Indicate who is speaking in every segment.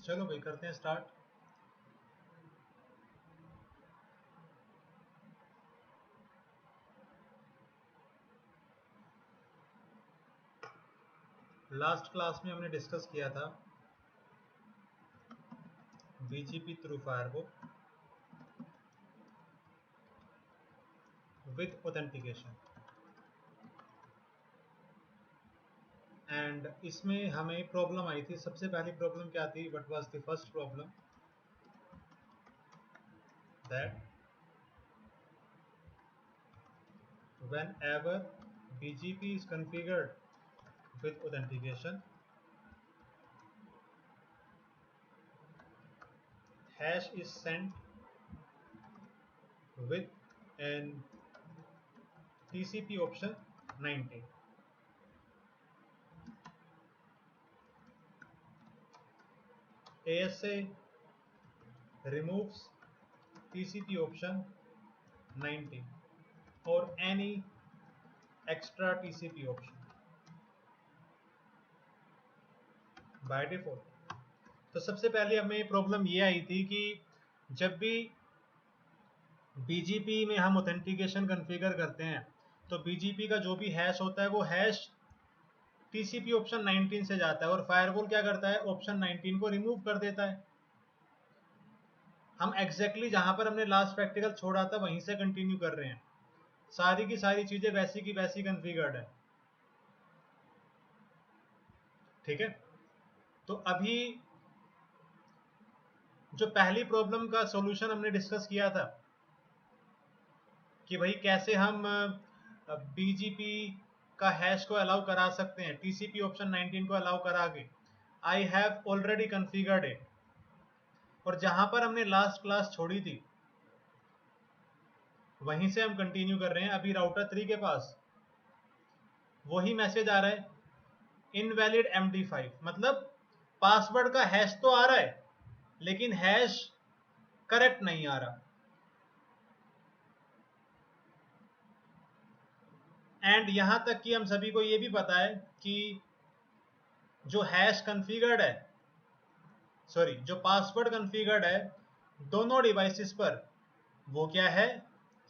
Speaker 1: चलो भाई करते हैं स्टार्ट। लास्ट क्लास में हमने डिस्कस किया था BGP through firewall with authentication, and इसमें हमें प्रॉब्लम आई थी। सबसे पहली प्रॉब्लम क्या थी? What was the first problem? That whenever BGP is configured with authentication, hash is sent with an TCP option 19. ASA removes TCP option 19 or any extra TCP option by default. तो सबसे पहले हमें problem ये आई थी कि जब भी BGP में हम ऑथेंटिकेशन कॉन्फ़िगर करते हैं तो BGP का जो भी हैश होता है वो हैश TCP ऑप्शन 19 से जाता है और फायरवॉल क्या करता है? ऑप्शन 19 को रिमूव कर देता है। हम एग्जैक्टली जहां पर हमने लास्ट प्रैक्टिकल छोड़ा था वहीं से कंटिन्यू कर रहे हैं। सारी की सारी चीजें वैसी की वैसी कॉन्फ़िगर्ड है, ठीक है। तो अभी जो पहली प्रॉब्लम का सॉल्यूशन हमने डिस्कस किया था कि भाई कैसे हम BGP का हैश को अलाउ करा सकते हैं, TCP ऑप्शन 19 को अलाउ करा के। I have already configured it, और जहां पर हमने लास्ट क्लास छोड़ी थी वहीं से हम कंटिन्यू कर रहे हैं। अभी राउटर 3 के पास वही मैसेज आ रहा है, इनवैलिड MD5, मतलब पासवर्ड का हैश तो आ रहा है लेकिन हैश करेक्ट नहीं आ रहा। एंड यहां तक कि हम सभी को यह भी पता है कि जो हैश कॉन्फ़िगर्ड है, सॉरी जो पासवर्ड कॉन्फ़िगर्ड है दोनों डिवाइसेस पर, वो क्या है?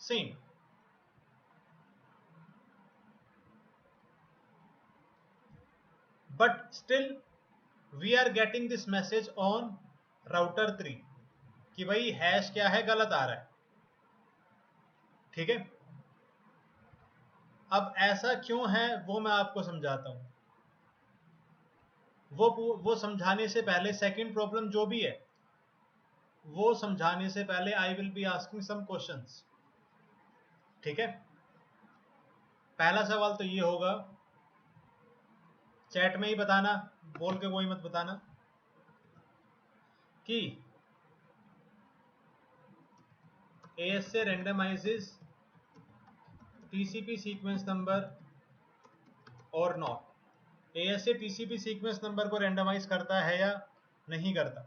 Speaker 1: Same. But still we are getting this message on router 3 कि भाई हैश क्या है? गलत आ रहा है, ठीक है। अब ऐसा क्यों है वो मैं आपको समझाता हूं। वो समझाने से पहले सेकंड प्रॉब्लम जो भी है वो समझाने से पहले I will be asking some questions, ठीक है। पहला सवाल तो ये होगा, चैट में ही बताना, बोल के कोई मत बताना, कि ASA randomizes TCP sequence number और not. ASA TCP sequence number को रेंडमाइज करता है या नहीं करता?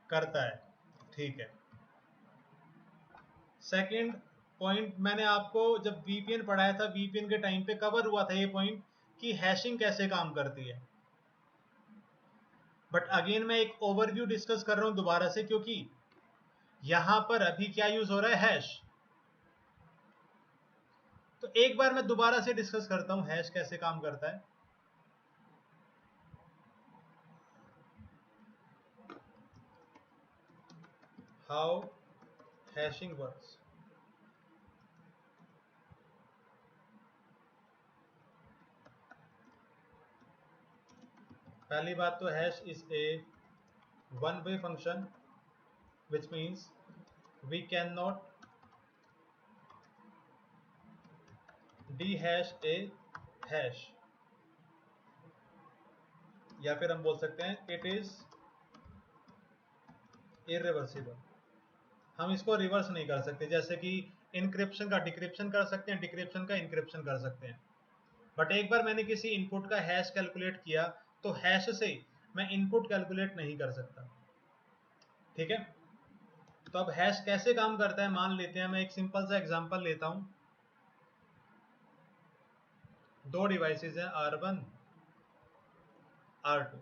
Speaker 1: करता है, ठीक है। सेकंड पॉइंट मैंने आपको जब VPN पढ़ाया था, VPN के टाइम पे कवर हुआ था ये पॉइंट कि हैशिंग कैसे काम करती है। बट अगेन मैं एक ओवरव्यू डिस्कस कर रहा हूं दोबारा से, क्योंकि यहां पर अभी क्या यूज हो रहा है? हैश। तो एक बार मैं दोबारा से डिस्कस करता हूं हैश कैसे काम करता है। How hashing works. पहली बात तो hash is a one way function which means we cannot dehash a hash, या फिर हम बोल सकते हैं इट इज इरिवर्सिबल। हम इसको रिवर्स नहीं कर सकते, जैसे कि इनक्रिप्शन का डिक्रिप्शन कर सकते हैं, डिक्रिप्शन का इनक्रिप्शन कर सकते हैं। बट एक बार मैंने किसी इनपुट का हैश कैलकुलेट किया तो हैश से मैं इनपुट कैलकुलेट नहीं कर सकता, ठीक है। तो अब हैश कैसे काम करता है मान लेते हैं, मैं एक सिंपल सा एग्जांपल लेता हूं। दो डिवाइसेस हैं R1 R2,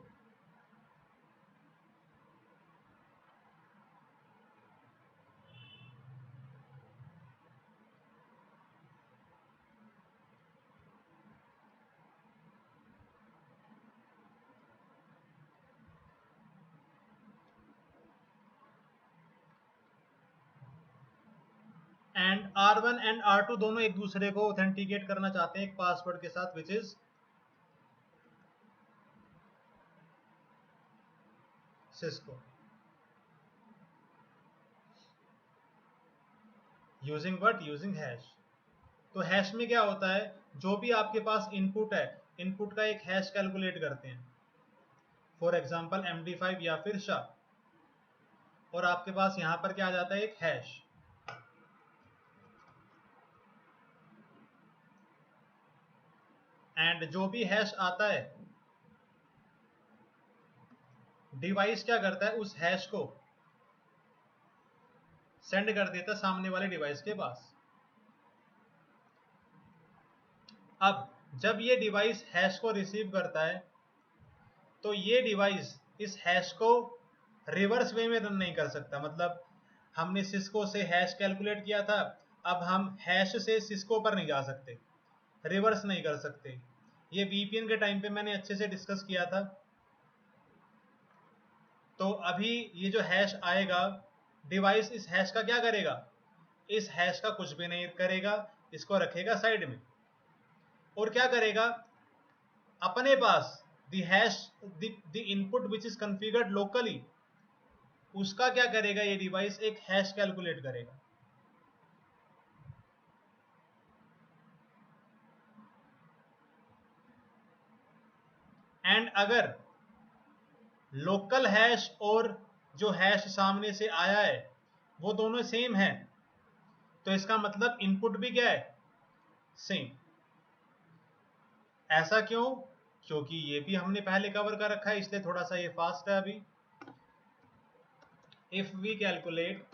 Speaker 1: and R1 and R2 दोनों एक दूसरे को ऑथेंटिकेट करना चाहते हैं एक पासवर्ड के साथ, which is Cisco, using what, using hash. तो हैश में क्या होता है, जो भी आपके पास इनपुट है, इनपुट का एक हैश कैलकुलेट करते हैं, फॉर एग्जांपल MD5 या फिर SHA, और आपके पास यहां पर क्या आ जाता है, एक हैश। एंड जो भी हैश आता है, डिवाइस क्या करता है, उस हैश को सेंड कर देता है सामने वाले डिवाइस के पास। अब जब ये डिवाइस हैश को रिसीव करता है, तो ये डिवाइस इस हैश को रिवर्स वे में रन नहीं कर सकता। मतलब हमने सिस्को से हैश कैलकुलेट किया था, अब हम हैश से सिस्को पर नहीं जा सकते, रिवर्स नहीं कर सकते। ये VPN के टाइम पे मैंने अच्छे से डिस्कस किया था। तो अभी ये जो हैश आएगा, डिवाइस इस हैश का क्या करेगा, इस हैश का कुछ भी नहीं करेगा, इसको रखेगा साइड में, और क्या करेगा, अपने पास the hash the input which is configured locally, उसका क्या करेगा, ये डिवाइस एक हैश कैलकुलेट करेगा। एंड अगर लोकल हैश और जो हैश सामने से आया है वो दोनों सेम है, तो इसका मतलब इनपुट भी क्या है, सेम। ऐसा क्यों, क्योंकि ये भी हमने पहले कवर कर रखा है, इसलिए थोड़ा सा ये फास्ट है अभी। If we calculate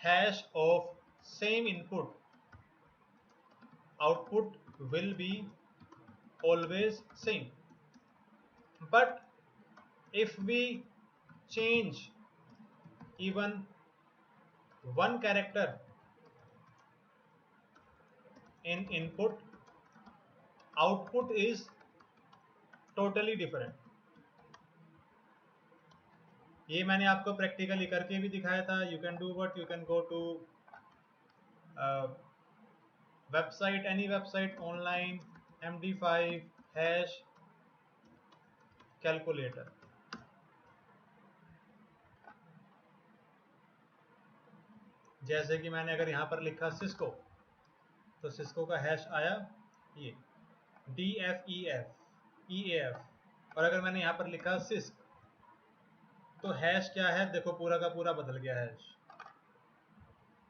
Speaker 1: hash of same input, output will be always same, but if we change even one character in input, output is totally different। ये मैंने आपको प्रैक्टिकली करके भी दिखाया था। You can do what, you can go to website, any website online, MD5 hash calculator. जैसे कि मैंने अगर यहाँ पर लिखा सिस्को, तो सिस्को का हैश आया ये DFEF, और अगर मैंने यहाँ पर लिखा सिस्क, तो हैश क्या है, देखो पूरा का पूरा बदल गया हैश।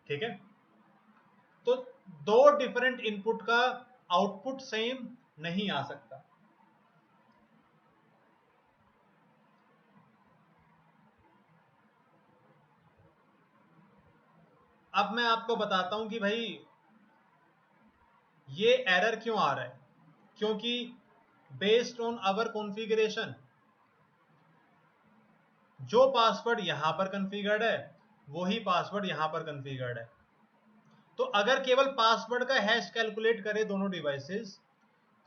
Speaker 1: ठीक है, तो दो डिफरेंट इनपुट का आउटपुट सेम नहीं आ सकता। अब मैं आपको बताता हूं कि भाई ये एरर क्यों आ रहा है, क्योंकि बेस्ड ऑन आवर कॉन्फ़िगरेशन जो पासवर्ड यहां पर कॉन्फ़िगर्ड है वही पासवर्ड यहां पर कॉन्फ़िगर्ड है। तो अगर केवल पासवर्ड का हैश कैलकुलेट करें दोनों डिवाइसेस,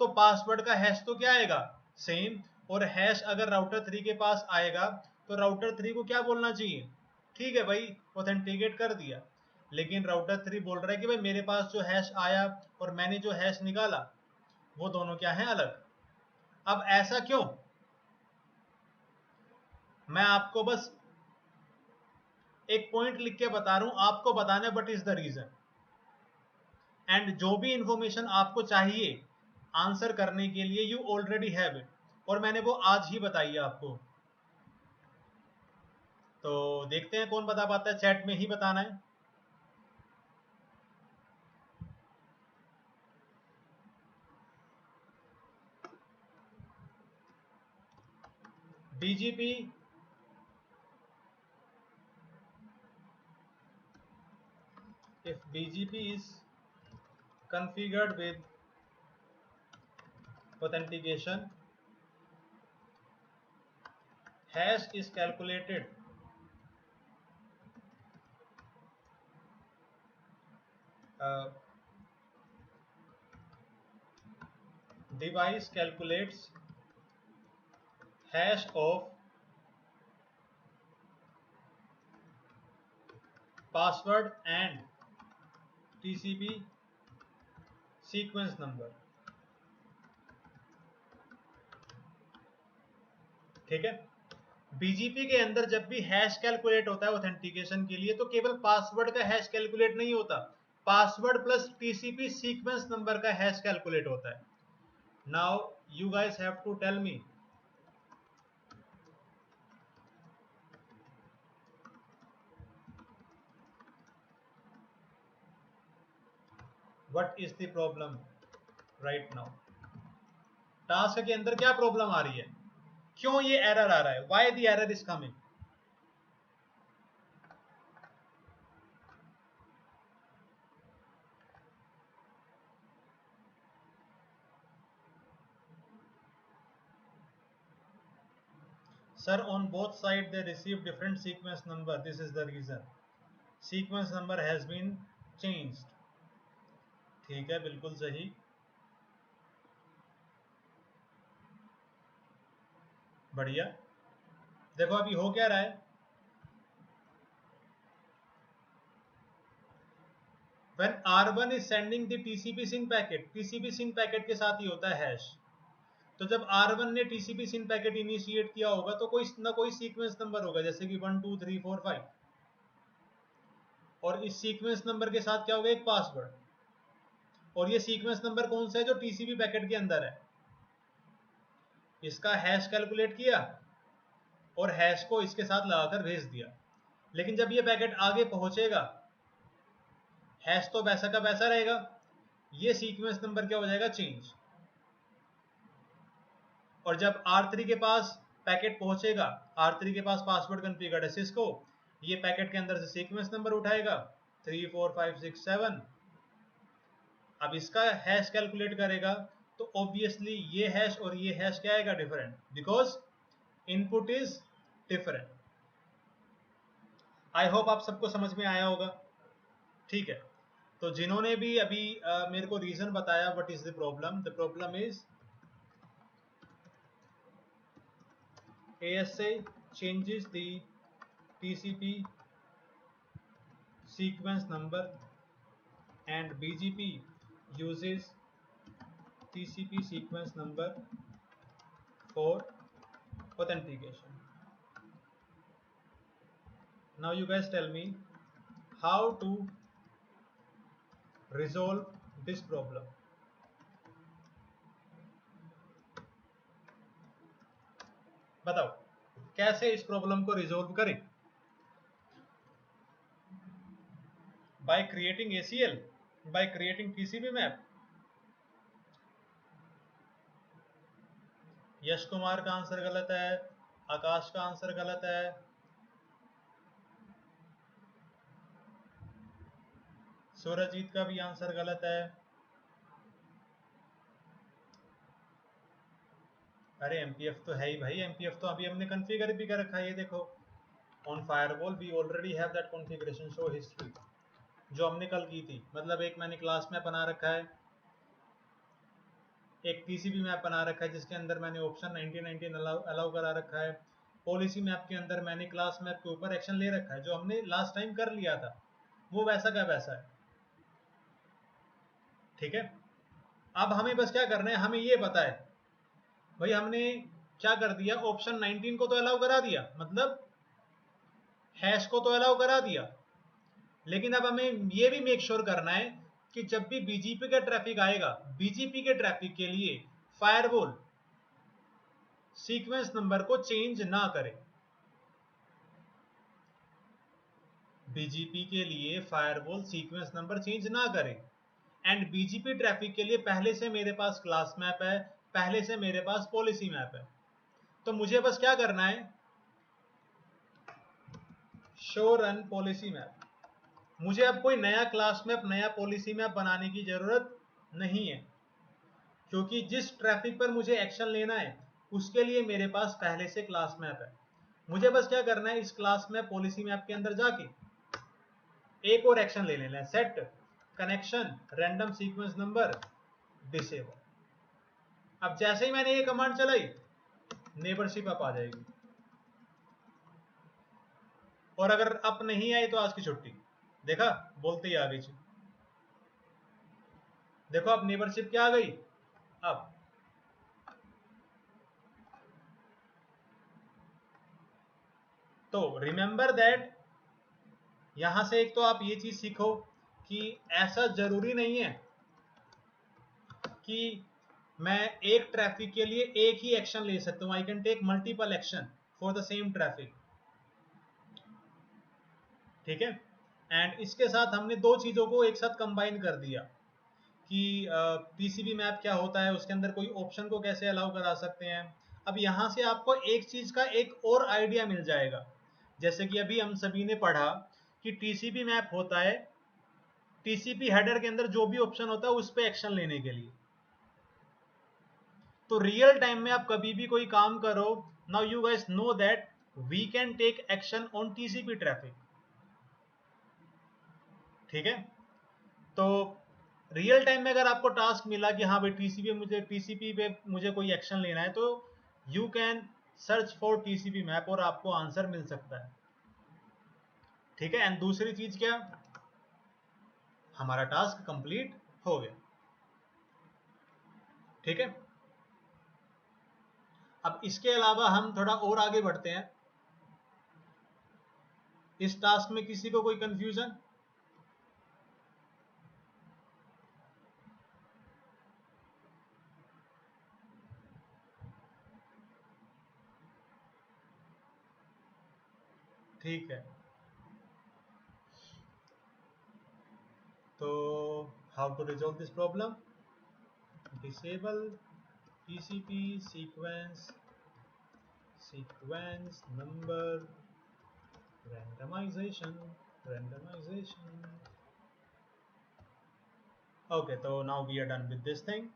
Speaker 1: तो पासवर्ड का हैश तो क्या आएगा, सेम। और हैश अगर राउटर 3 के पास आएगा तो राउटर 3 को क्या बोलना चाहिए, ठीक है भाई ऑथेंटिकेट कर दिया, लेकिन राउटर 3 बोल रहा है कि भाई मेरे पास जो हैश आया और मैंने जो हैश निकाला वो दोनों क्या है, अलग। अब ऐसा क्यों, मैं आपको बस एक पॉइंट लिख के बता रहा हूं, आपको बताना है but is the reason. And जो भी इंफॉर्मेशन आपको चाहिए आंसर करने के लिए, यू ऑलरेडी हैव इट, और मैंने वो आज ही बताई है आपको। तो देखते हैं कौन बता पाता है, चैट में ही बताना है। BGP if BGP is configured with authentication, hash is calculated device calculates hash of password and TCP sequence number. ठीक है, बीजीपी के अंदर जब भी हैश कैलकुलेट होता है ऑथेंटिकेशन के लिए तो केवल पासवर्ड का हैश कैलकुलेट नहीं होता, password plus TCP sequence number का हैश कैलकुलेट होता है। Now you guys have to tell me what is the problem right now. Task के अंदर क्या प्रॉब्लम आ रही है, क्यों ये एरर आ रहा है, why the error is coming. Sir, on both sides they receive different sequence number. This is the reason. Sequence number has been changed. ठीक है, बिल्कुल सही। बढ़िया। देखो अभी हो क्या रहा है, when R1 is sending the TCP SYN packet, TCP SYN packet के साथ ही होता है हैश। तो जब R1 ने TCP SYN पैकेट इनिशिएट किया होगा तो कोई ना कोई सीक्वेंस नंबर होगा, जैसे कि 1 2 3 4 5, और इस सीक्वेंस नंबर के साथ क्या होगा, एक पासवर्ड। और ये सीक्वेंस नंबर कौन सा है, जो TCP पैकेट के अंदर है। इसका हैश कैलकुलेट किया और हैश को इसके साथ लगाकर भेज दिया। लेकिन जब ये पैकेट आगे पहुंचेगा, हैश तो वैसा का वैसा रहेगा, ये सीक्वेंस नंबर क्या हो जाएगा, चेंज। और जब R3 के पास पैकेट पहुंचेगा, R3 के पास पासवर्ड कॉन्फ़िगर्ड है सिस्को, ये पैकेट के अंदर से सीक्वेंस नंबर उठाएगा 3 4 5 6 7। अब इसका हैश कैलकुलेट करेगा तो ऑब्वियसली ये हैश और ये हैश क्या आएगा, different, because input is different. I hope आप सबको समझ में आया होगा। ठीक है, तो जिन्होंने भी अभी मेरे को रीजन बताया what is the problem is ASA changes the TCP sequence number and BGP uses TCP sequence number for authentication. Now you guys tell me how to resolve this problem. बताओ कैसे इस प्रॉब्लम को resolve करें। By creating ACL, by creating TCP map. Yash Kumar का answer गलत है, आकाश का answer गलत है, सूरजीत का भी आंसर गलत है। अरे MPF तो है ही भाई, MPF तो अभी हमने कॉन्फ़िगर भी कर रखा है। ये देखो on firewall we already have that configuration show history, जो हमने कल की थी। मतलब एक मैंने क्लास मैप बना रखा है, एक TCP मैप बना रखा है जिसके अंदर मैंने ऑप्शन 1919 अलाउ करा रखा है। पॉलिसी मैप के अंदर मैंने क्लास मैप के ऊपर एक्शन ले रखा है, जो हमने लास्ट टाइम कर लिया था, वो वैसा का वैसा है। ठीक है, अब हमें बस क्या करना है, हमें ये पता है भाई हमने क्या कर दिया, ऑप्शन 19 को तो अलाउ करा दिया, मतलब हैश को तो अलाउ करा दिया। लेकिन अब हमें ये भी मेक श्योर करना है कि जब भी बीजीपी का ट्रैफिक आएगा, बीजीपी के ट्रैफिक के लिए फायरवॉल सीक्वेंस नंबर को चेंज ना करे। बीजीपी के लिए फायरवॉल सीक्वेंस नंबर चेंज ना करे। एंड बीजीपी ट्रैफिक के लिए पहले से मेरे पास क्लास मैप है, पहले से मेरे पास पॉलिसी मैप है। तो मुझे बस क्या करना है, शो रन पॉलिसी मैप। मुझे अब कोई नया क्लास मैप, नया पॉलिसी मैप बनाने की जरूरत नहीं है, क्योंकि जिस ट्रैफिक पर मुझे एक्शन लेना है उसके लिए मेरे पास पहले से क्लास मैप है। मुझे बस क्या करना है, इस क्लास मैप पॉलिसी मैप के अंदर जाके एक और एक्शन ले लेना है, set connection random sequence number disable. अब जैसे ही मैंने ये कमांड चलाई, नेबरशिप अप आ जाएगी, और अगर अप नहीं आई तो आज की छुट्टी। देखा, बोलते ही आ गई। देखो अब नेबरशिप क्या आ गई। अब तो रिमेंबर दैट, यहां से एक तो आप ये चीज सीखो कि ऐसा जरूरी नहीं है कि मैं एक ट्रैफिक के लिए एक ही एक्शन ले सकता हूं। I can take multiple action for the same traffic, ठीक है। एंड इसके साथ हमने दो चीजों को एक साथ कंबाइन कर दिया कि पीसीबी मैप क्या होता है, उसके अंदर कोई ऑप्शन को कैसे अलाउ करा सकते हैं। अब यहां से आपको एक चीज का एक और आइडिया मिल जाएगा, जैसे कि अभी हम सभी ने पढ़ा कि टीसीपी मैप होता है टीसीपी हेडर के अंदर जो भी ऑप्शन होता है उस पर एक्शन लेने के लिए। तो रियल टाइम में आप कभी भी कोई काम करो, now you guys know that we can take action on TCP traffic, ठीक है। तो रियल टाइम में अगर आपको टास्क मिला कि हाँ भाई टीसीपी पे मुझे कोई एक्शन लेना है, तो you can search for TCP map और आपको आंसर मिल सकता है, ठीक है। एंड दूसरी चीज क्या, हमारा टास्क कंप्लीट हो गया, ठीक है। अब इसके अलावा हम थोड़ा और आगे बढ़ते हैं। इस टास्क में किसी को कोई कंफ्यूजन? ठीक है, तो how to resolve this problem, disable TCP sequence number randomization okay, तो now we are done with this thing.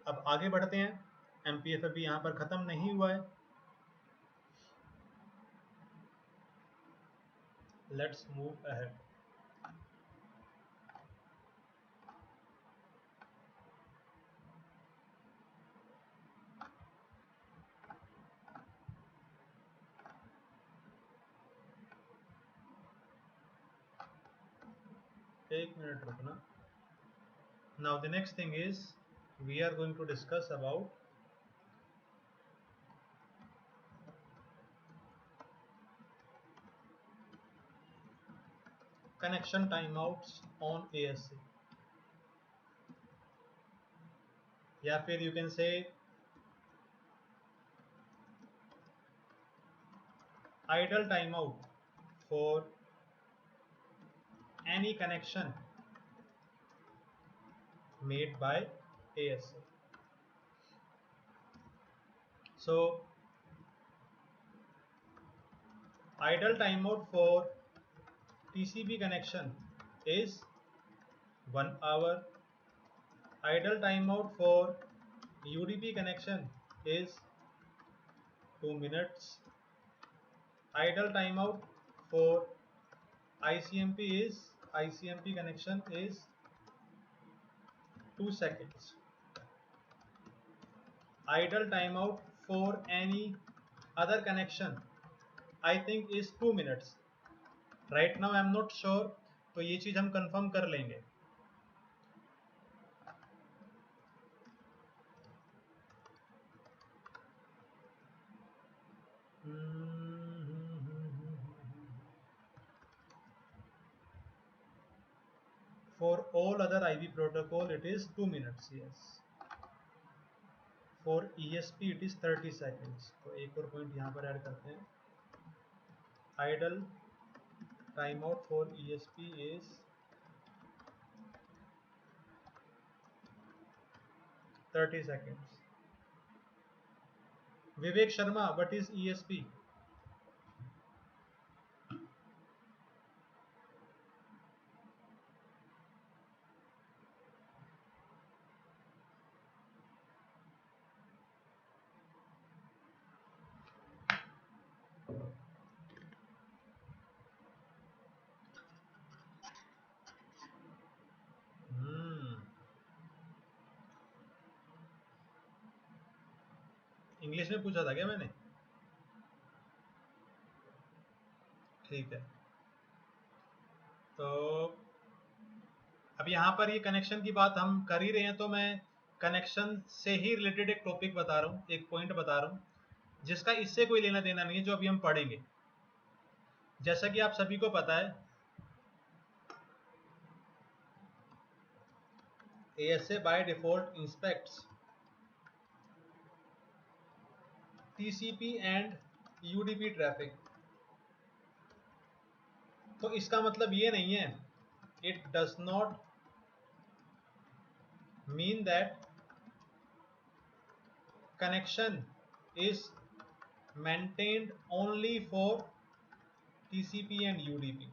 Speaker 1: अब आगे बढ़ते हैं, एमपीएफ अभी यहाँ पर खत्म नहीं हुआ है, लेट्स मूव अहेड। एक मिनट रुकना। Now the next thing is we are going to discuss about connection time outs on ASC, या फिर you can say idle timeout for any connection made by ASA. So idle timeout for TCP connection is 1 hour. Idle timeout for UDP connection is 2 minutes. Idle timeout for ICMP connection is 2 seconds. Idle timeout for any other connection I think is 2 minutes. Right now I am not sure, तो ये चीज हम confirm कर लेंगे। For all other IV protocol it is 2 minutes, yes. For ESP it is 30 seconds. तो एक और point यहाँ पर ऐड करते हैं, idle timeout for ESP is 30 seconds. Vivek Sharma, what is ESP? English में पूछा था क्या मैंने? ठीक है, तो अब यहाँ पर ये कनेक्शन की बात हम कर ही रहे हैं, तो मैं कनेक्शन से ही रिलेटेड एक टॉपिक बता रहा हूँ, एक पॉइंट बता रहा हूँ जिसका इससे कोई लेना देना नहीं है, जो अभी हम पढ़ेंगे। जैसा कि आप सभी को पता है, ASA by default inspects TCP and UDP traffic. तो इसका मतलब ये नहीं है, it does not mean that connection is maintained only for TCP and UDP.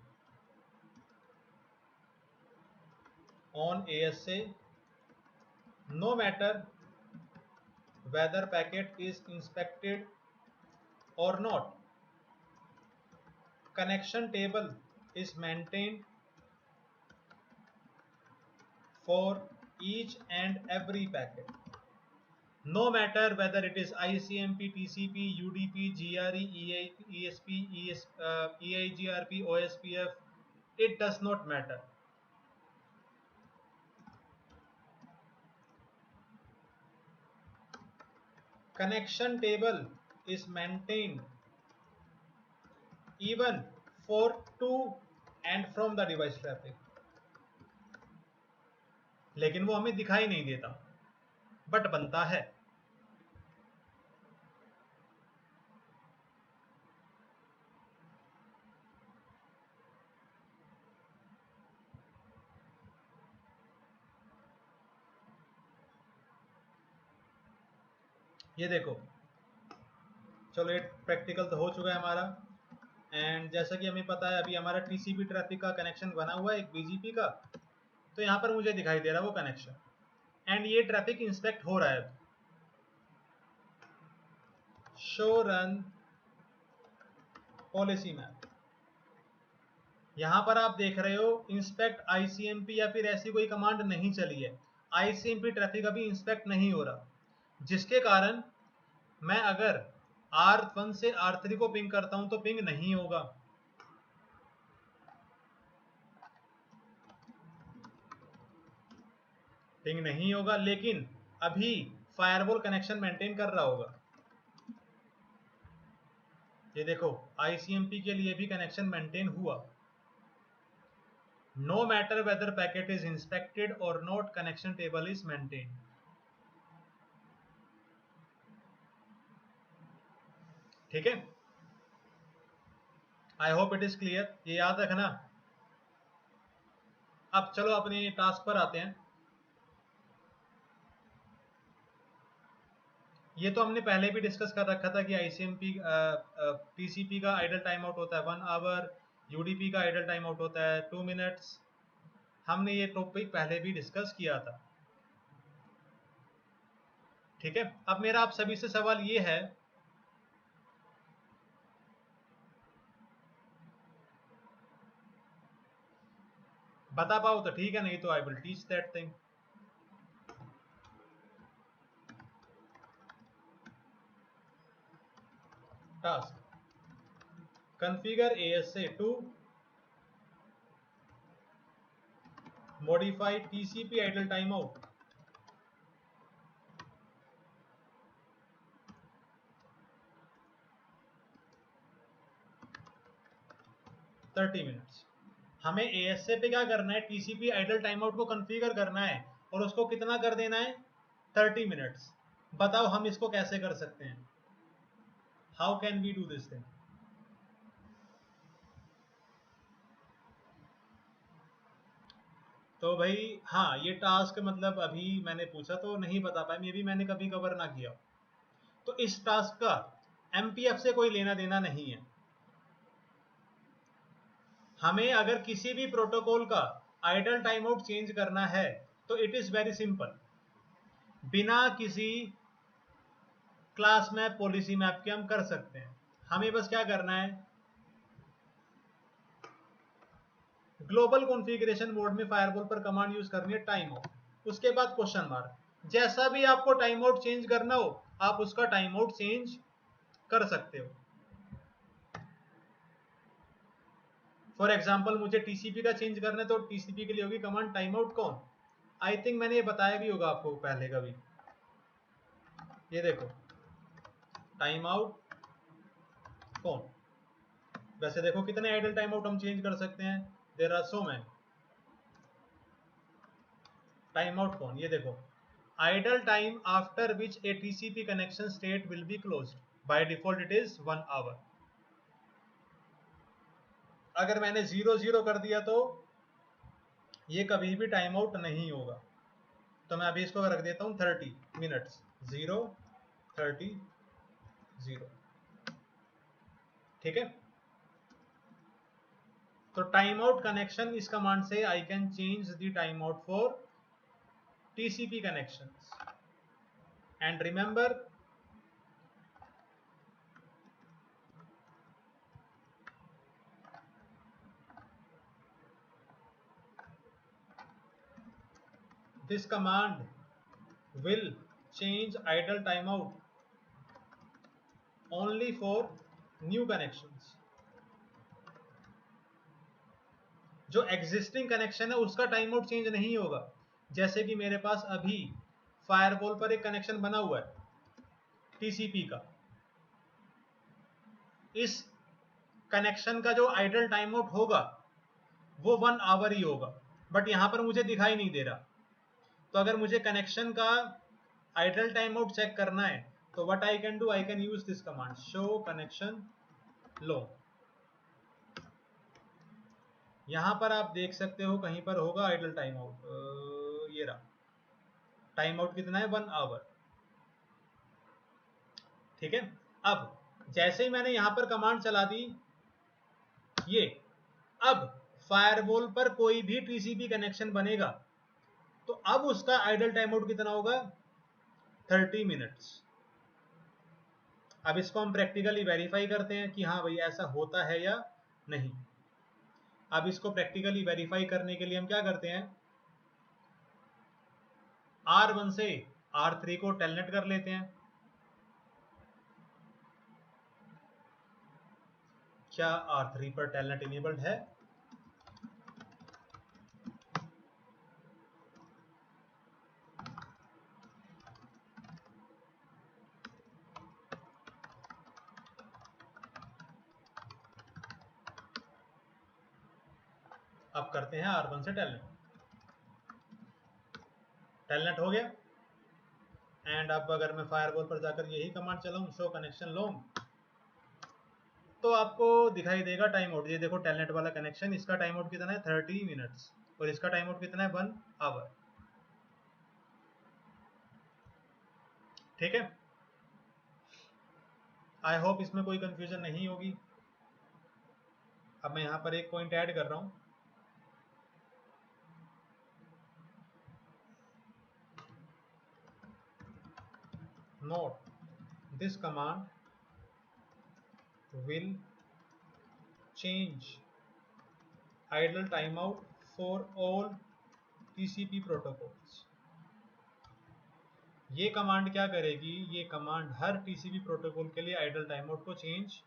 Speaker 1: On ASA, no matter whether packet is inspected or not, connection table is maintained for each and every packet. No matter whether it is ICMP, TCP, UDP, GRE, ESP, EIGRP, OSPF, it does not matter. Connection table is maintained even for to and from the device traffic, लेकिन वो हमें दिखाई नहीं देता, but बनता है। ये देखो, चलो ये प्रैक्टिकल तो हो चुका है हमारा, एंड जैसा कि हमें पता है अभी हमारा टीसीपी ट्रैफिक का कनेक्शन बना हुआ है एक बीजीपी का, तो यहाँ पर मुझे दिखाई दे रहा है वो कनेक्शन, एंड ये ट्रैफिक इंस्पेक्ट हो रहा है। शो रन पॉलिसी मैप, यहाँ पर आप देख रहे हो इंस्पेक्ट आईसीएमपी या फिर ऐसी कोई कमांड नहीं चली है, आईसीएमपी ट्रैफिक अभी इंस्पेक्ट नहीं हो रहा, जिसके कारण मैं अगर R1 से R3 को पिंग करता हूं तो पिंग नहीं होगा। पिंग नहीं होगा, लेकिन अभी फायरवॉल कनेक्शन मेंटेन कर रहा होगा। ये देखो आईसीएमपी के लिए भी कनेक्शन मेंटेन हुआ। No matter whether packet is inspected और not, connection table is maintain. ठीक है, I hope it is clear, ये याद रखना। अब चलो अपने टास्क पर आते हैं। ये तो हमने पहले भी डिस्कस कर रखा था कि आईसीएमपी टीसीपी का आइडल टाइम आउट होता है 1 आवर, यूडीपी का आइडल टाइम आउट होता है 2 मिनट्स। हमने ये टॉपिक पहले भी डिस्कस किया था। ठीक है, अब मेरा आप सभी से सवाल ये है, बता पाओ तो ठीक है, नहीं तो I will teach that thing. Task, configure ASA to modify TCP idle timeout. Minutes. हमें ASA पे क्या करना है, TCP आइडल टाइम आउट को कॉन्फ़िगर करना है, और उसको कितना कर देना है, 30 मिनट्स। बताओ हम इसको कैसे कर सकते हैं, how can we do this thing? तो भाई हाँ, ये टास्क मतलब अभी मैंने पूछा तो नहीं बता पाया, मे भी मैंने कभी कवर ना किया, तो इस टास्क का एमपीएफ से कोई लेना देना नहीं है। हमें अगर किसी भी प्रोटोकॉल का आइडल टाइम आउट चेंज करना है तो इट इज वेरी सिंपल, बिना किसी क्लास मैप पॉलिसी मैप के हम कर सकते हैं। हमें बस क्या करना है, ग्लोबल कॉन्फ़िगरेशन मोड में फायरवॉल पर कमांड यूज करनी है टाइम आउट, उसके बाद क्वेश्चन मार्क। जैसा भी आपको टाइम आउट चेंज करना हो आप उसका टाइम आउट चेंज कर सकते हो। फॉर एग्जाम्पल मुझे टीसीपी का चेंज करना है तो टीसीपी के लिए होगी कमांड टाइम आउट कौन। आई थिंक मैंने ये बताया भी होगा आपको पहले कभी। ये देखो टाइम आउट कौन। वैसे देखो कितने आइडल टाइम आउट हम चेंज कर सकते हैं, there are so many. Time out कौन, ये देखो idle time after which a TCP connection state will be closed, by default it is 1 hour. अगर मैंने 0 कर दिया तो ये कभी भी टाइम आउट नहीं होगा। तो मैं अभी इसको रख देता हूं 30 मिनट्स, 0 30 0। ठीक है, तो टाइम आउट कनेक्शन इस कमांड से I can change the time out for TCP connections. And remember this command will change idle timeout only for new connections। जो एग्जिस्टिंग कनेक्शन है उसका टाइम आउट चेंज नहीं होगा। जैसे कि मेरे पास अभी फायरवॉल पर एक कनेक्शन बना हुआ है टीसीपी का, इस कनेक्शन का जो आइडल टाइम आउट होगा वो 1 आवर ही होगा, बट यहां पर मुझे दिखाई नहीं दे रहा। तो अगर मुझे कनेक्शन का आइडल टाइम आउट चेक करना है तो what I can do, I can use this command show connection लो। यहां पर आप देख सकते हो कहीं पर होगा आइडल टाइम आउट, ये रहा। टाइम आउट कितना है, 1 आवर। ठीक है, अब जैसे ही मैंने यहां पर कमांड चला दी ये, अब फायरवॉल पर कोई भी टीसीपी कनेक्शन बनेगा तो अब उसका आइडल टाइम आउट कितना होगा, 30 मिनट्स। अब इसको हम प्रैक्टिकली वेरीफाई करते हैं कि हाँ भाई ऐसा होता है या नहीं। अब इसको प्रैक्टिकली वेरीफाई करने के लिए हम क्या करते हैं, R1 से R3 को टेलनेट कर लेते हैं। क्या R3 पर टेलनेट इनेबल्ड है, अब करते हैं R1 से टेलनेट। टेलनेट हो गया। एंड अब अगर मैं फायरवॉल पर जाकर यही कमांड चलाऊं शो कनेक्शन लॉन्ग, तो आपको दिखाई देगा टाइम आउट। ये देखो टेलनेट वाला कनेक्शन, इसका टाइम आउट कितना है 30 मिनट्स और इसका टाइम आउट कितना है 1 आवर। ठीक है, आई होप इसमें कोई कंफ्यूजन नहीं होगी। अब मैं यहां पर एक पॉइंट ऐड कर रहा हूं, note this command will change idle timeout for all TCP protocols। ये कमांड क्या करेगी, ये कमांड हर TCP प्रोटोकॉल के लिए आइडल टाइमआउट को चेंज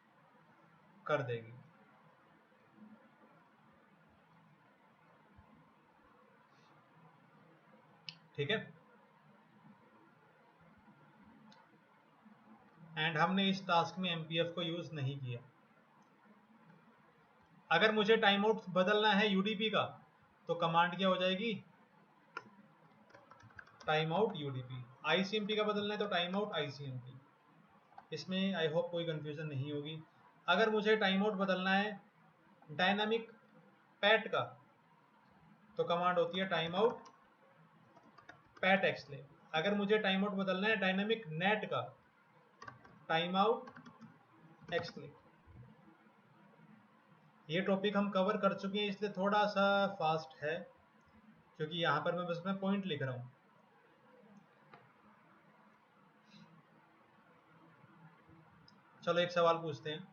Speaker 1: कर देगी। ठीक है, एंड हमने इस टास्क में MPF को यूज नहीं किया। अगर मुझे टाइम आउट बदलना है यूडीपी का तो कमांड क्या हो जाएगी, टाइम आउट यूडीपी। आईसीएमपी का बदलना है तो टाइम आउट आईसीएमपी। इसमें आई होप कोई कंफ्यूजन नहीं होगी। अगर मुझे टाइम आउट बदलना है डायनामिक पैट का तो कमांड होती है टाइम आउट पैट एक्सले। अगर मुझे टाइम आउट बदलना है डायनामिक नेट का, टाइम आउट एक्सले। ये टॉपिक हम कवर कर चुके हैं इसलिए थोड़ा सा फास्ट है क्योंकि यहां पर मैं बस पॉइंट लिख रहा हूं। चलो एक सवाल पूछते हैं,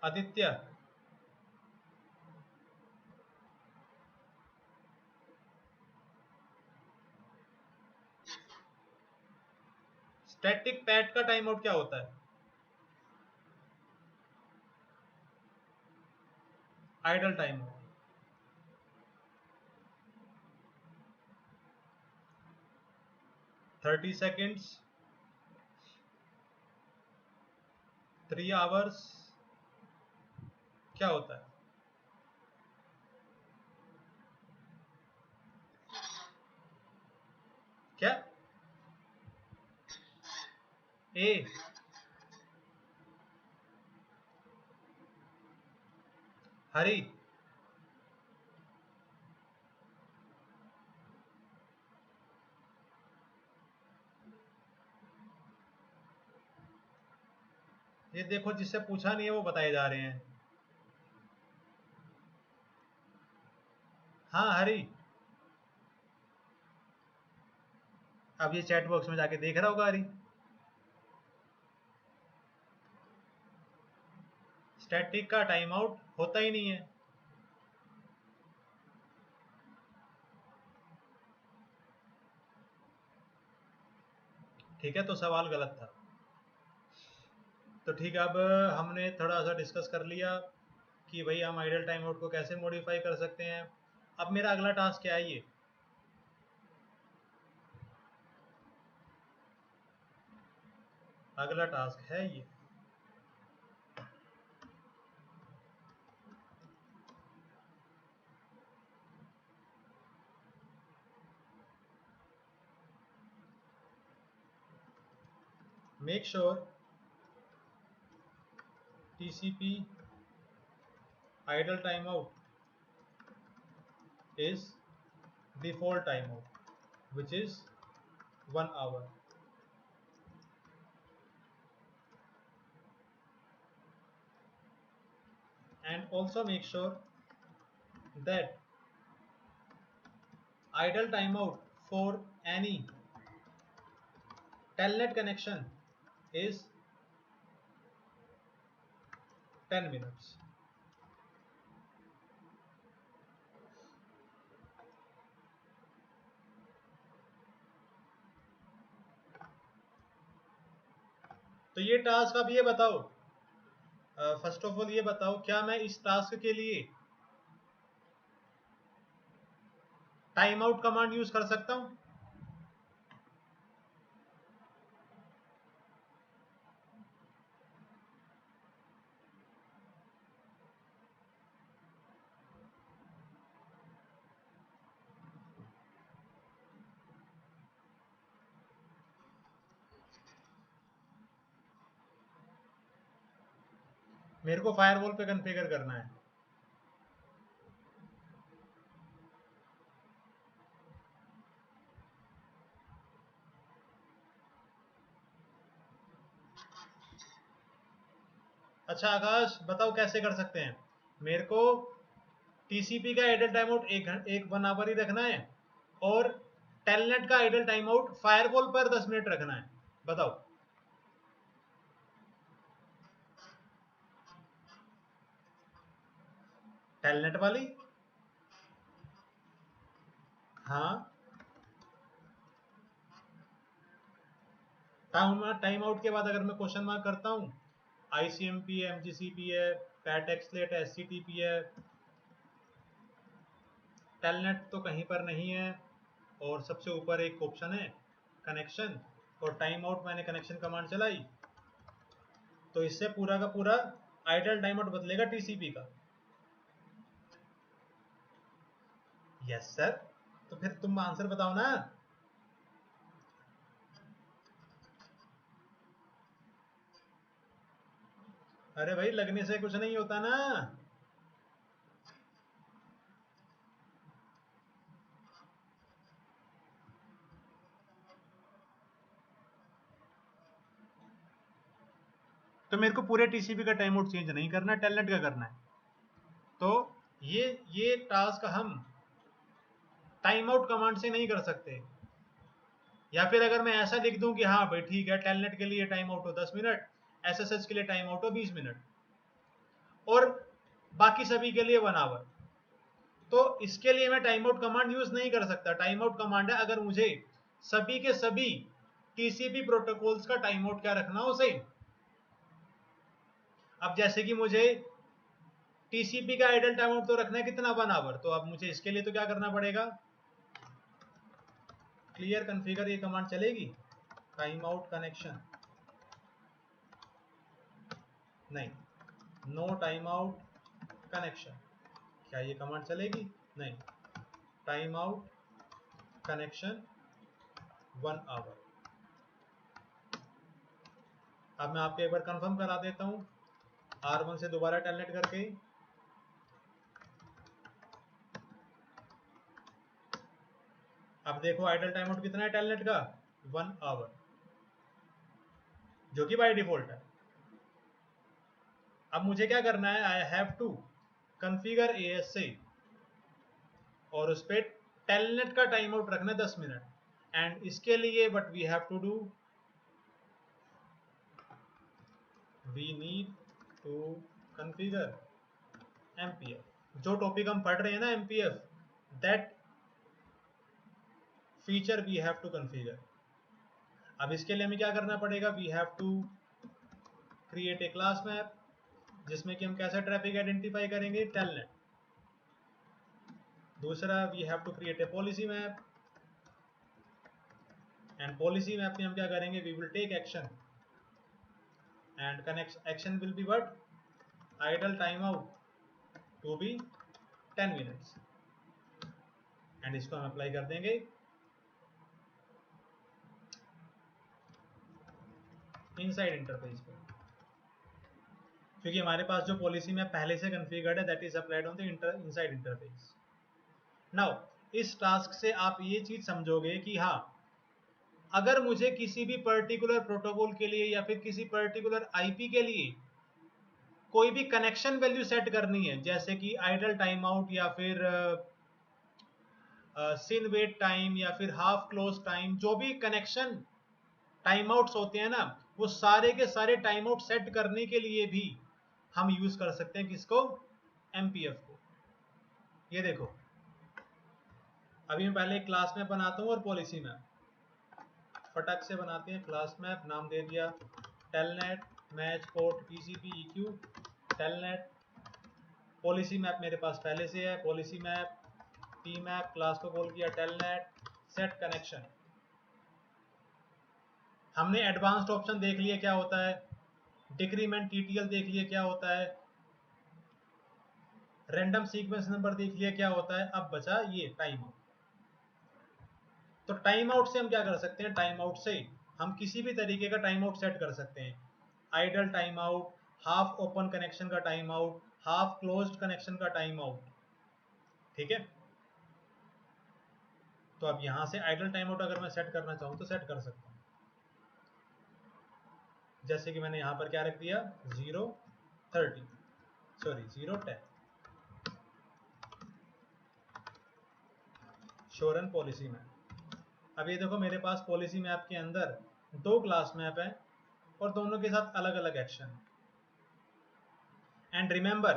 Speaker 1: आदित्य स्टैटिक पैड का टाइम आउट क्या होता है? Idol time out. Thirty seconds, 3 hours, क्या होता है? क्या? ए, हरी, ये देखो जिससे पूछा नहीं है वो बताए जा रहे हैं। हाँ हरी, अब ये चैट बॉक्स में जाके देख रहा होगा हरी। स्टैटिक का टाइम आउट होता ही नहीं है। ठीक है, तो सवाल गलत था। तो ठीक है, अब हमने थोड़ा सा डिस्कस कर लिया कि भाई हम आइडल टाइम आउट को कैसे मॉडिफाई कर सकते हैं। अब मेरा अगला टास्क क्या है? ये अगला टास्क है ये, make sure TCP idle timeout is default timeout, which is 1 hour. And also make sure that idle timeout for any telnet connection is 10 minutes. तो ये टास्क, अब ये बताओ, फर्स्ट ऑफ ऑल ये बताओ, क्या मैं इस टास्क के लिए टाइम आउट कमांड यूज कर सकता हूं? मेरे को फायरवॉल पे कॉन्फ़िगर करना है। अच्छा आकाश, बताओ कैसे कर सकते हैं? मेरे को टीसीपी का आइडल टाइम आउट एक 1 आवर ही रखना है, और टेलनेट का आइडल टाइम आउट फायरवॉल पर 10 मिनट रखना है। बताओ। टेलनेट वाली? हाँ, टाइम आउट के बाद अगर मैं क्वेश्चन मार्क करता हूँ, ICMP है, MGCP है, पैटेक्सलेट है, SCTP है, टेलनेट तो कहीं पर नहीं है, और सबसे ऊपर एक ऑप्शन है कनेक्शन, और टाइम आउट मैंने कनेक्शन कमांड चलाई, तो इससे पूरा का पूरा आइडल टाइम आउट बदलेगा टीसीपी का। Yes sir. तो फिर तुम आंसर बताओ ना। अरे भाई, लगने से कुछ नहीं होता ना। तो मेरे को पूरे टीसीपी का टाइम आउट चेंज नहीं करना, टेलनेट का करना है। तो ये टास्क हम टाइम आउट कमांड से नहीं कर सकते। या फिर अगर मैं ऐसा लिख दूं कि हाँ भाई ठीक है, टेलनेट के लिए टाइम आउट हो 10 मिनट, SSH के लिए टाइम आउट हो 20 मिनट, और बाकी सभी के लिए 1 आवर, तो इसके लिए मैं टाइम आउट कमांड यूज नहीं कर सकता। टाइम आउट कमांड है अगर मुझे सभी के सभी टीसीपी प्रोटोकॉल्स का टाइम आउट क्या रखना हो सेम। अब जैसे कि मुझे टीसीपी का आइडल टाइम आउट तो रखना है कितना 1 आवर, तो अब मुझे इसके लिए तो क्या करना पड़ेगा, क्लियर कॉन्फ़िगर ये कमांड चलेगी, टाइम आउट कनेक्शन नहीं, नो टाइम आउट कनेक्शन, क्या ये कमांड चलेगी, नहीं, टाइम आउट कनेक्शन 1 आवर। अब मैं आपको एक बार कंफर्म करा देता हूं R1 से दोबारा टेलनेट करके। अब देखो आइडल टाइम आउट कितना है टेलनेट का, 1 आवर, जो कि बाय डिफॉल्ट है। अब मुझे क्या करना है, I have to configure ASA और उस पर टेलनेट का टाइम आउट रखना है 10 मिनट। एंड इसके लिए what we have to do, we need to configure MPF, जो टॉपिक हम पढ़ रहे हैं ना MPF, that feature we have to configure. अब इसके लिए हमें क्या करना पड़ेगा, we have to create a class map जिसमें कि हम कैसा ट्रैफिक आइडेंटिफाई करेंगे, टेलनेट। दूसरा we have to create a policy map, and policy map में हम क्या करेंगे, we will take action and connect action will be what, idle time out to be 10 minutes, and इसको हम अप्लाई कर देंगे इनसाइड इंटरफेस पे, क्योंकि हमारे पास जो पॉलिसी मैप पहले से कॉन्फ़िगर्ड है that is applied on the inside interface. Now इस टास्क से आप ये चीज समझोगे कि हाँ, अगर मुझे किसी भी पर्टिकुलर प्रोटोकॉल के लिए या फिर किसी पर्टिकुलर आईपी के लिए कोई भी कनेक्शन वैल्यू सेट करनी है, जैसे कि आइडल टाइम आउट या फिर सिन वेट टाइम या फिर हाफ क्लोज टाइम, जो भी कनेक्शन टाइम आउट्स होते हैं ना, वो सारे के सारे टाइम आउट सेट करने के लिए भी हम यूज कर सकते हैं किसको, MPF को। ये देखो अभी मैं पहले एक क्लास मैप बनाता हूँ और पॉलिसी मैप, फटाक से बनाते हैं। क्लास मैप नाम दे दिया telnet match port TCP EQ telnet. Policy map मेरे पास पहले से है, policy map P map, class को कॉल किया टेलनेट सेट कनेक्शन। हमने एडवांस्ड ऑप्शन देख लिए क्या होता है, डिक्रीमेंट TTL देख लिए क्या होता है, रैंडम सीक्वेंस नंबर देख लिया क्या होता है, अब बचा ये टाइम आउट। तो टाइम आउट से हम क्या कर सकते हैं, टाइम आउट से हम किसी भी तरीके का टाइम आउट सेट कर सकते हैं, idle time out, half open connection का time out, half closed connection का टाइम आउट, ठीक है। तो अब यहां से आइडल टाइम आउट अगर मैं सेट करना चाहूं तो सेट कर सकता हूं, जैसे कि मैंने यहां पर क्या रख दिया 0:30 sorry 0:10 show run policy map. अब ये देखो मेरे पास पॉलिसी मैप के अंदर 2 क्लास मैप है और दोनों के साथ अलग अलग एक्शन। एंड रिमेंबर,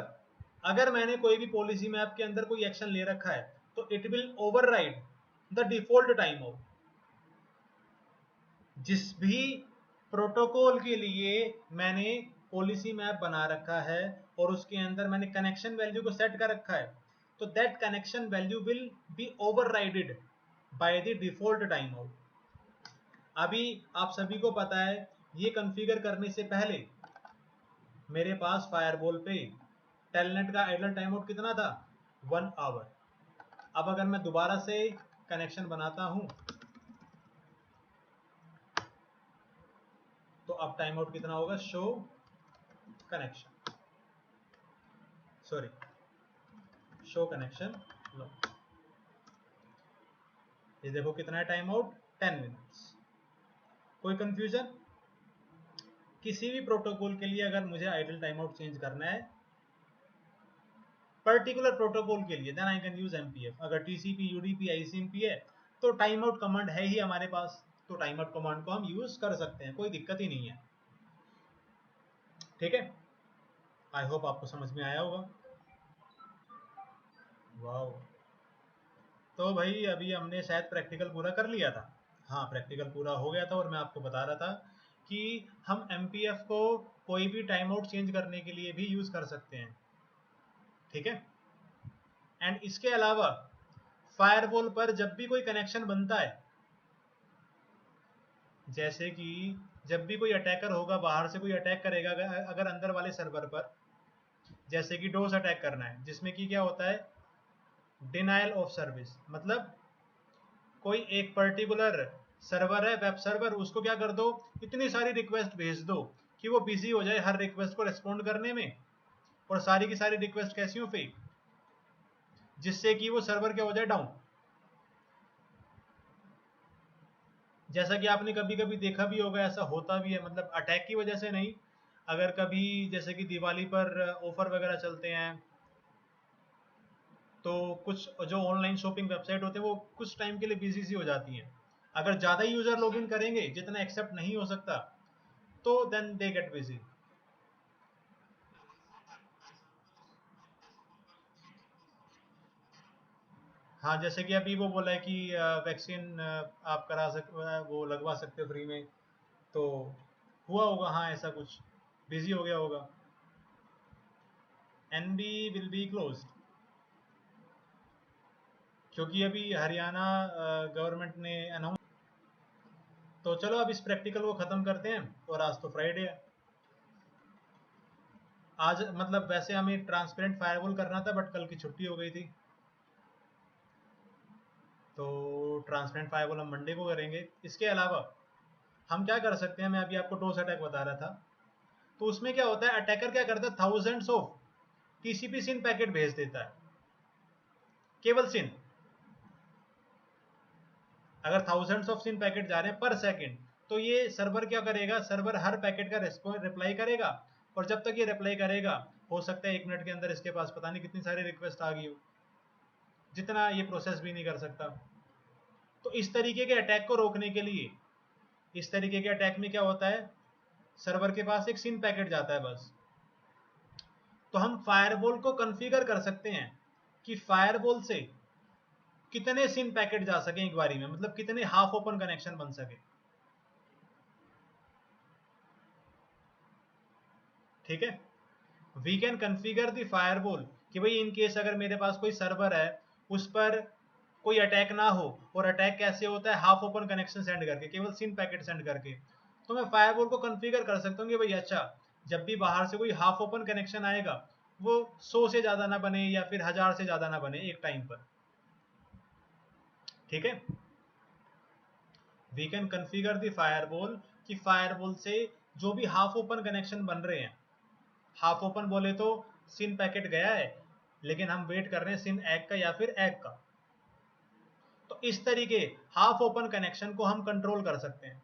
Speaker 1: अगर मैंने कोई भी पॉलिसी मैप के अंदर कोई एक्शन ले रखा है तो it will override the default time out. जिस भी प्रोटोकॉल के लिए मैंने पॉलिसी मैप बना रखा है और उसके अंदर मैंने कनेक्शन वैल्यू को सेट कर रखा है, तो that connection value will be overrided by the default time out. अभी आप सभी को पता है ये कॉन्फ़िगर करने से पहले मेरे पास फायरवॉल पे टेलनेट का आइडल टाइम आउट कितना था, 1 आवर। अब अगर मैं दोबारा से कनेक्शन बनाता हूं तो अब टाइम आउट कितना होगा, show connection, sorry show connection लो। ये देखो कितना है टाइम आउट, 10 मिनट्स। कोई कंफ्यूजन, किसी भी प्रोटोकॉल के लिए अगर मुझे आइडल टाइम आउट चेंज करना है पर्टिकुलर प्रोटोकॉल के लिए, then I can use MPF। अगर TCP UDP ICMP है तो टाइम आउट कमांड है ही हमारे पास, तो टाइम आउट कमांड को हम यूज कर सकते हैं, कोई दिक्कत ही नहीं है, ठीक है। आई होप आपको समझ में आया होगा। वाह, तो भाई अभी हमने शायद प्रैक्टिकल पूरा कर लिया था। हाँ, प्रैक्टिकल पूरा हो गया था और मैं आपको बता रहा था कि हम एमपीएफ को कोई भी टाइम आउट चेंज करने के लिए भी यूज कर सकते हैं, ठीक है। एंड इसके अलावा फायरवॉल पर जब भी कोई कनेक्शन बनता है, जैसे कि जब भी कोई अटैकर होगा, बाहर से कोई अटैक करेगा अगर अंदर वाले सर्वर पर, जैसे कि डोस अटैक करना है, जिसमें कि क्या होता है, डिनायल ऑफ सर्विस, मतलब कोई एक पर्टिकुलर सर्वर है, वेब सर्वर, उसको क्या कर दो, इतनी सारी रिक्वेस्ट भेज दो कि वो बिजी हो जाए हर रिक्वेस्ट को रिस्पॉन्ड करने में, और सारी की सारी रिक्वेस्ट कैसी हो, फेक, जिससे कि वो सर्वर क्या हो जाए, डाउन। जैसा कि आपने कभी कभी देखा भी होगा, ऐसा होता भी है, मतलब अटैक की वजह से नहीं, अगर कभी जैसे कि दिवाली पर ऑफर वगैरह चलते हैं, तो कुछ जो ऑनलाइन शॉपिंग वेबसाइट होते हैं वो कुछ टाइम के लिए बिजी सी हो जाती हैं। अगर ज़्यादा यूज़र लॉगिन करेंगे जितना एक्सेप्ट नहीं हो सकता, तो देन दे गेट बिजी। हाँ, जैसे कि अभी वो बोला है कि वैक्सीन आप करा सक वो लगवा सकते हो फ्री में, तो हुआ होगा, हाँ ऐसा कुछ बिजी हो गया होगा। एनबी विल बी क्लोज, क्योंकि अभी हरियाणा गवर्नमेंट ने अनाउंस। तो चलो अब इस प्रैक्टिकल को ख़त्म करते हैं, और आज तो फ्राइडे है। आज मतलब वैसे हमें ट्रांसपेरेंट फायरवॉल करना था, बट कल की छुट्टी हो गई थी, तो ट्रांसपेरेंट फायरवॉल हम मंडे को करेंगे। इसके अलावा हम क्या कर सकते हैं, मैं अभी आपको टोस अटैक बता रहा था, तो उसमें क्या होता है, अटैकर क्या करता है, thousands of TCP syn packet भेज देता है, केवल सिन। अगर थाउजेंड्स ऑफ सिन पैकेट जा रहे हैं पर सेकंड, तो ये सर्वर क्या करेगा, सर्वर हर पैकेट का रिप्लाई करेगा, और जब तक ये रिप्लाई करेगा, हो सकता है 1 मिनट के अंदर इसके पास पता नहीं कितनी सारी रिक्वेस्ट आ गई हो, जितना ये प्रोसेस भी नहीं कर सकता। तो इस तरीके के अटैक को रोकने के लिए, इस तरीके के अटैक में क्या होता है, सर्वर के पास एक सिन पैकेट जाता है बस। तो हम फायरवॉल को कॉन्फ़िगर कर सकते हैं कि फायरवॉल से कितने सिन पैकेट जा सके एक बारी में, मतलब कितने हाफ ओपन कनेक्शन बन सके, ठीक है। We can configure the firewall कि भाई इन केस अगर मेरे पास कोई सर्वर है, उस पर कोई अटैक ना हो, और अटैक कैसे होता है, हाफ ओपन कनेक्शन सेंड करके, केवल सिन पैकेट सेंड करके, तो मैं फायरवॉल को कॉन्फ़िगर कर सकता हूँ कि भाई अच्छा, जब भी बाहर से कोई हाफ ओपन कनेक्शन आएगा, वो 100 से ज़्यादा ना बने या फिर 1000 से ज़्यादा ना बने एक टाइम पर, ठीक है। We can configure the firewall कि फायरवॉल से जो भी हाफ ओपन कनेक्शन बन रहे हैं, हाफ ओपन बोले तो सिन पैकेट गया है, लेकिन हम वेट कर रहे हैं सिन एग का या फिर एग का, तो इस तरीके हाफ ओपन कनेक्शन को हम कंट्रोल कर सकते हैं,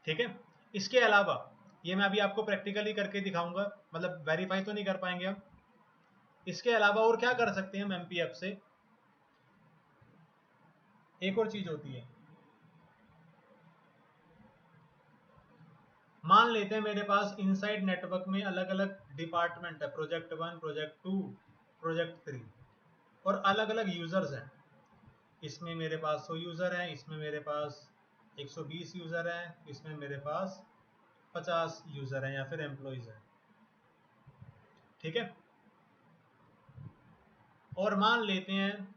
Speaker 1: ठीक है। इसके अलावा ये मैं अभी आपको प्रैक्टिकली करके दिखाऊंगा, मतलब वेरीफाई तो नहीं कर पाएंगे हम। इसके अलावा और क्या कर सकते हैं हम एमपीएफ से, एक और चीज होती है, मान लेते हैं मेरे पास इनसाइड नेटवर्क में अलग अलग डिपार्टमेंट है, प्रोजेक्ट 1, प्रोजेक्ट 2, प्रोजेक्ट 3, और अलग अलग यूजर्स हैं। इसमें मेरे पास 100 यूज़र हैं, इसमें मेरे पास 120 यूज़र हैं, इसमें मेरे पास 50 यूज़र हैं या फिर एम्प्लॉयज़ हैं, ठीक है। और मान लेते हैं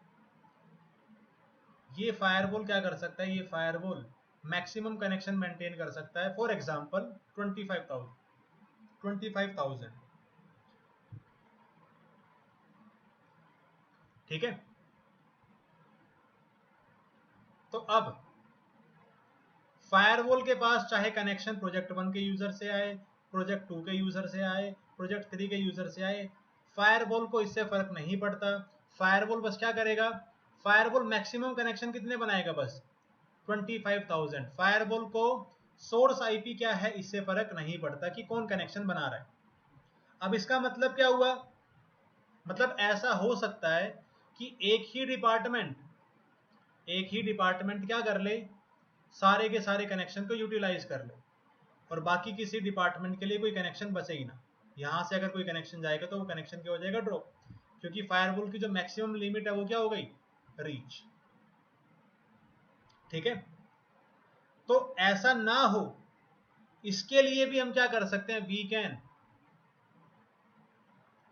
Speaker 1: ये फायरवॉल क्या कर सकता है, ये फायरवॉल मैक्सिमम कनेक्शन मेंटेन कर सकता है, फॉर एग्जांपल 25,000, ठीक है। तो अब फायरवॉल के पास चाहे कनेक्शन प्रोजेक्ट 1 के यूजर से आए, प्रोजेक्ट 2 के यूजर से आए, प्रोजेक्ट 3 के यूजर से आए, फायरवॉल को इससे फर्क नहीं पड़ता। फायरवॉल बस क्या करेगा, फायरवॉल मैक्सिमम कनेक्शन कितने बनाएगा, बस 25,000। फायरवॉल को सोर्स आईपी क्या है इससे फर्क नहीं पड़ता कि कौन कनेक्शन बना रहा है। अब इसका मतलब क्या हुआ, मतलब ऐसा हो सकता है कि एक ही डिपार्टमेंट क्या कर ले, सारे के सारे कनेक्शन को यूटिलाइज कर ले, और बाकी किसी डिपार्टमेंट के लिए कोई कनेक्शन बचे ही ना। यहाँ से अगर कोई कनेक्शन जाएगा तो वो कनेक्शन क्या हो जाएगा, ड्रॉप, क्योंकि फायरवॉल की जो मैक्सिमम लिमिट है वो क्या हो गई, रीच। ठीक है, तो ऐसा ना हो इसके लिए भी हम क्या कर सकते हैं, वी कैन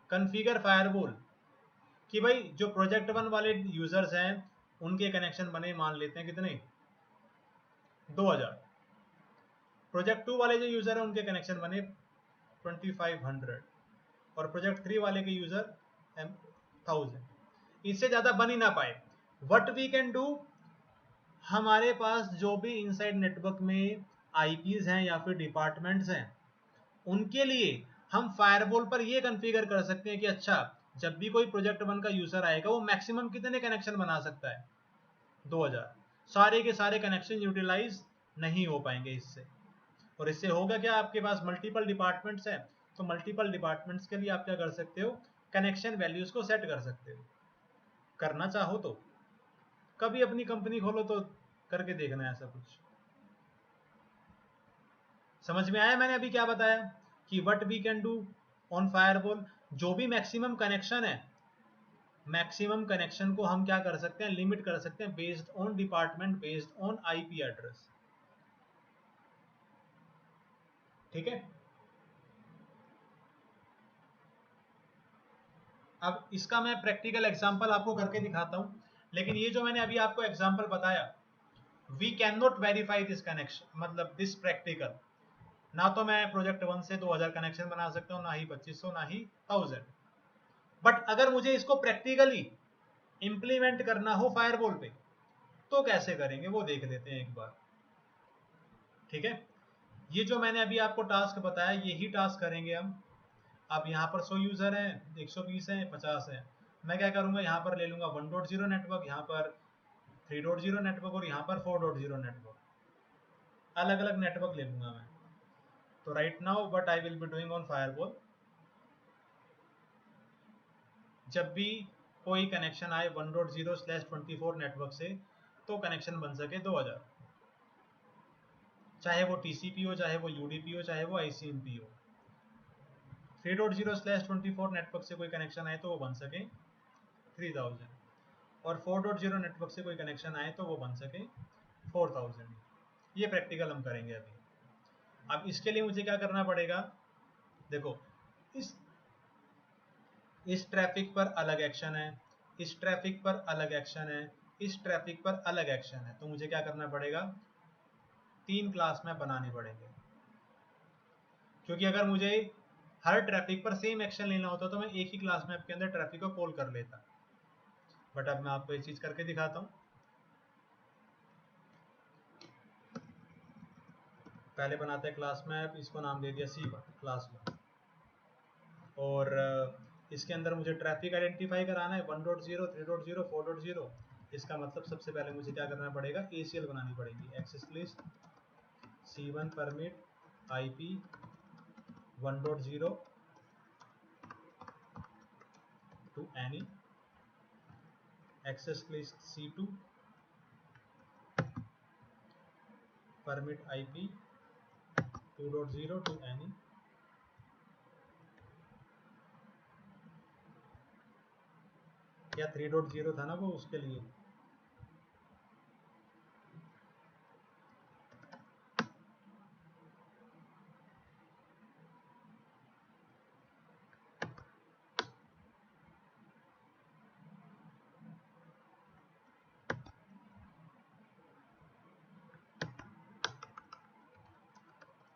Speaker 1: कॉन्फ़िगर फायरवॉल कि भाई जो प्रोजेक्ट 1 वाले यूजर्स हैं उनके कनेक्शन बने, मान लेते हैं कितने, 2000। प्रोजेक्ट 2 वाले जो यूजर हैं उनके कनेक्शन बने 2500 और प्रोजेक्ट 3 वाले के यूजर 1000। इससे ज्यादा बन ही ना पाए, व्हाट वी कैन डू, हमारे पास जो भी इनसाइड नेटवर्क में आईपीज हैं या फिर डिपार्टमेंट्स हैं उनके लिए हम फायरवॉल पर ये कॉन्फ़िगर कर सकते हैं कि अच्छा जब भी कोई प्रोजेक्ट 1 का यूजर आएगा वो मैक्सिमम कितने कनेक्शन बना सकता है, 2000। सारे के सारे कनेक्शन यूटिलाइज नहीं हो पाएंगे इससे। और इससे होगा क्या, आपके पास मल्टीपल डिपार्टमेंट्स हैं तो मल्टीपल डिपार्टमेंट्स के लिए आप क्या कर सकते हो, कनेक्शन वैल्यूज को सेट कर सकते हो। करना चाहो तो कभी अपनी कंपनी खोलो तो करके देखना ऐसा कुछ। समझ में आया मैंने अभी क्या बताया कि what we can do on firewall, जो भी मैक्सिमम कनेक्शन है, मैक्सिमम कनेक्शन को हम क्या कर सकते हैं, लिमिट कर सकते हैं based on department, based on IP address. ठीक है, अब इसका मैं प्रैक्टिकल एग्जांपल आपको करके दिखाता हूं, लेकिन ये जो मैंने अभी आपको एग्जांपल बताया, we can not verify this connection, मतलब दिस प्रैक्टिकल। ना तो मैं प्रोजेक्ट 1 से 2000 कनेक्शन बना सकता हूं, ना ही 2500, ना ही 1000। बट अगर मुझे इसको प्रैक्टिकली इंप्लीमेंट करना हो फायरवॉल पे तो कैसे करेंगे वो देख लेते हैं एक बार। ठीक है, ये जो मैंने अभी आपको टास्क बताया यही टास्क करेंगे हम। अब यहाँ पर 100 यूजर हैं, 120 हैं, 50 हैं, मैं क्या करूंगा, यहाँ पर ले लूंगा 1.0 नेटवर्क, यहाँ पर 3.0 नेटवर्क और यहाँ पर 4.0 नेटवर्क, अलग अलग नेटवर्क ले लूंगा मैं। तो right now what I will be doing on firewall, जब भी कोई कनेक्शन आए 1.0/24 नेटवर्क से तो कनेक्शन बन सके 2000, चाहे वो टीसीपी हो, चाहे वो यूडीपी हो, चाहे वो आईसीएमपी हो। 3.0/24 नेटवर्क से कोई कनेक्शन आए तो वो बन सके 3000, और 4.0 नेटवर्क से कोई कनेक्शन आए तो वो बन सके 4000। ये प्रैक्टिकल हम करेंगे अभी। अब इसके लिए मुझे क्या करना पड़ेगा, देखो इस ट्रैफिक पर अलग एक्शन है, इस ट्रैफिक पर अलग एक्शन है, इस ट्रैफिक पर अलग एक्शन है, तो मुझे क्या करना पड़ेगा, 3 क्लास मैप बनाने पड़ेंगे। क्योंकि अगर मुझे हर ट्रैफिक पर सेम एक्शन लेना होता तो मैं एक ही क्लास मैप के अंदर ट्रैफिक को कॉल कर लेता, बट अब मैं आपको एक चीज करके दिखाता हूँ। पहले बनाते हैं क्लास मैप, इसको नाम दे दिया C1 क्लास 1, और इसके अंदर मुझे ट्रैफिक आइडेंटिफाई कराना है 1.0, 3.0, 4.0। इसका मतलब सबसे पहले मुझे क्या करना पड़ेगा, ACL बनानी पड़ेगी, access list C1 permit IP 1.0 to any, access list C2 permit IP 2.0 to any, या 3.0 था ना वो उसके लिए,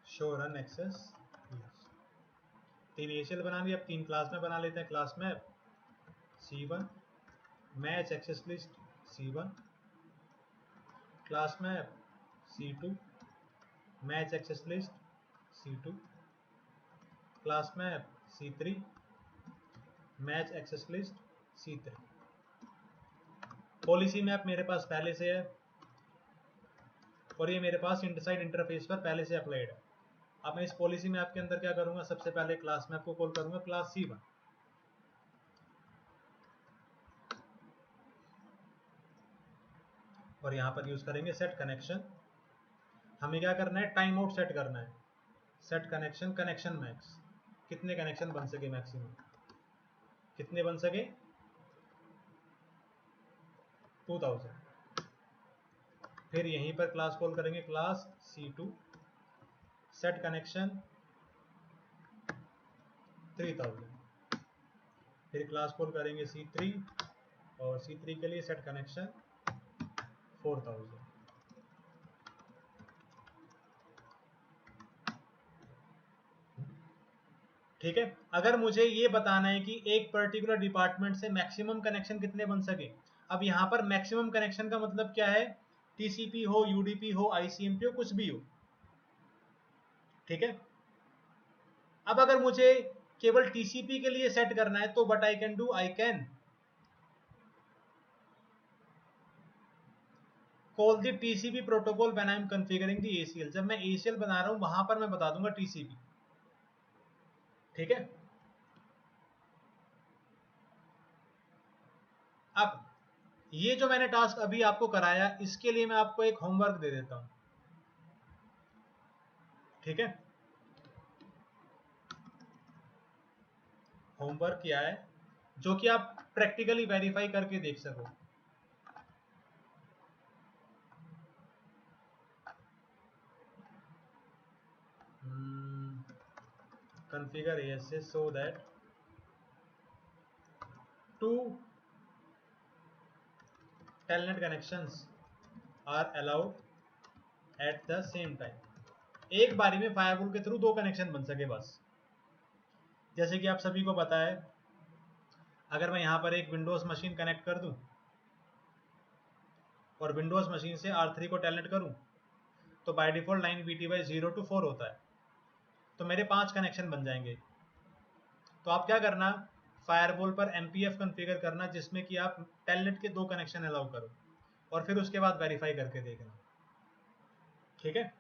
Speaker 1: शो रन एक्सेस। 3 ACL बना दिया, अब 3 क्लास में बना लेते हैं। क्लास में C1 match access list C1, class में C2 match access list C2, class में C3 match access list C3। Policy map मेरे पास पहले से है और ये मेरे पास इनसाइड इंटरफेस पर पहले से अप्लाइड है। अब मैं इस पॉलिसी मैप के अंदर क्या करूंगा, सबसे पहले क्लास मैप को कॉल करूंगा क्लास C1, और यहां पर यूज करेंगे सेट कनेक्शन। हमें क्या करना है, टाइम आउट सेट करना है, सेट कनेक्शन कनेक्शन मैक्स, कितने कनेक्शन बन सके मैक्सिमम, कितने बन सके 2000। फिर यहीं पर क्लास कॉल करेंगे, क्लास C2 सेट कनेक्शन 3000, फिर क्लास कॉल करेंगे C3 और C3 के लिए सेट कनेक्शन 4000। ठीक है, अगर मुझे ये बताना है कि एक पर्टिकुलर डिपार्टमेंट से मैक्सिमम कनेक्शन कितने बन सके। अब यहाँ पर मैक्सिमम कनेक्शन का मतलब क्या है, टीसीपी हो, यूडीपी हो, आईसीएमपी हो, कुछ भी हो। ठीक है, अब अगर मुझे केवल टीसीपी के लिए सेट करना है तो what I can do, I can call the TCP protocol when I am configuring the ACL. जब मैं एसीएल बना रहा हूं वहां पर मैं बता दूंगा टीसीपी। ठीक है, अब ये जो मैंने टास्क अभी आपको कराया, इसके लिए मैं आपको एक होमवर्क दे देता हूं। ठीक है, होमवर्क क्या है जो कि आप प्रैक्टिकली वेरीफाई करके देख सको। configure ASS so that two telnet connections are allowed at the same time। एक बारी में फायरवॉल के थ्रू दो कनेक्शन बन सके बस। जैसे कि आप सभी को पता है, अगर मैं यहां पर एक विंडोज मशीन कनेक्ट कर दूं और विंडोज मशीन से R3 को टेलनेट करूं तो by default line VT 0 to 4 होता है, तो मेरे 5 कनेक्शन बन जाएंगे। तो आप क्या करना, फायरवॉल पर MPF कॉन्फ़िगर करना जिसमें कि आप टेलनेट के 2 कनेक्शन अलाउ करो और फिर उसके बाद वेरीफाई करके देखना। ठीक है,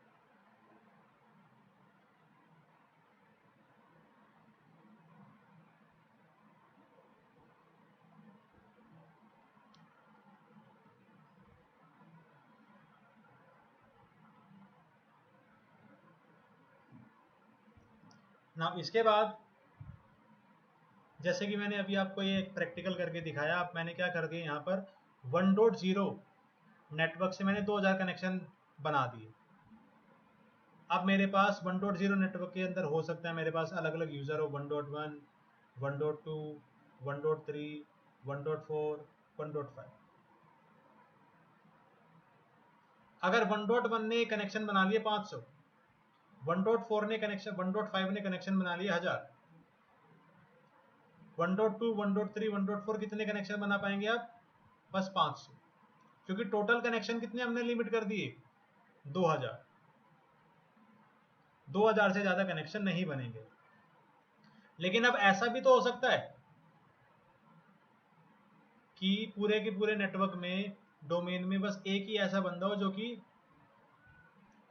Speaker 1: ना इसके बाद जैसे कि मैंने अभी आपको ये प्रैक्टिकल करके दिखाया, अब मैंने क्या कर दिया यहाँ पर 1.0 नेटवर्क से मैंने 2000 कनेक्शन बना दिए। अब मेरे पास 1.0 नेटवर्क के अंदर हो सकता है मेरे पास अलग अलग यूज़र हो, 1.1, 1.2, 1.3, 1.4, 1.5। अगर 1.1 ने कनेक्शन बना लिए 500, 1.4 ने कनेक्शन, 1.5 ने कनेक्शन बना लिए 1000, 1.2, 1.3, 1.4 कितने कनेक्शन बना पाएंगे आप, बस 500, क्योंकि टोटल कनेक्शन कितने हमने लिमिट कर दिए, 2000। 2000 से ज्यादा कनेक्शन नहीं बनेंगे। लेकिन अब ऐसा भी तो हो सकता है कि पूरे के पूरे नेटवर्क में, डोमेन में बस एक ही ऐसा बंदा हो जो कि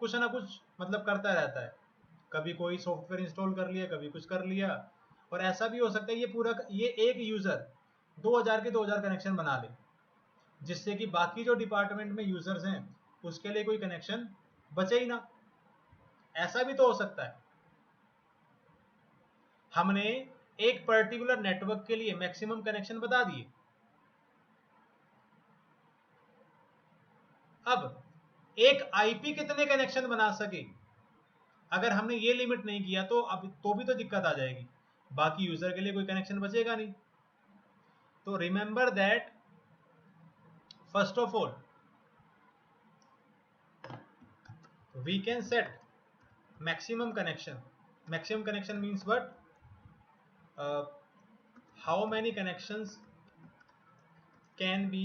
Speaker 1: कुछ ना कुछ मतलब करता रहता है, कभी कोई सॉफ्टवेयर इंस्टॉल कर लिया, कभी कुछ कर लिया। और ऐसा भी हो सकता है ये एक यूजर 2000 के 2000 कनेक्शन बना ले, जिससे कि बाकी जो डिपार्टमेंट में यूजर्स हैं उसके लिए कोई कनेक्शन बचे ही ना। ऐसा भी तो हो सकता है। हमने एक पर्टिकुलर नेटवर्क के लिए मैक्सिमम कनेक्शन बता दिए। अब एक आईपी कितने कनेक्शन बना सके, अगर हमने ये लिमिट नहीं किया तो अब तो भी तो दिक्कत आ जाएगी, बाकी यूजर के लिए कोई कनेक्शन बचेगा नहीं। तो remember that first of all we can set maximum connection। maximum connection means what, how many connections can be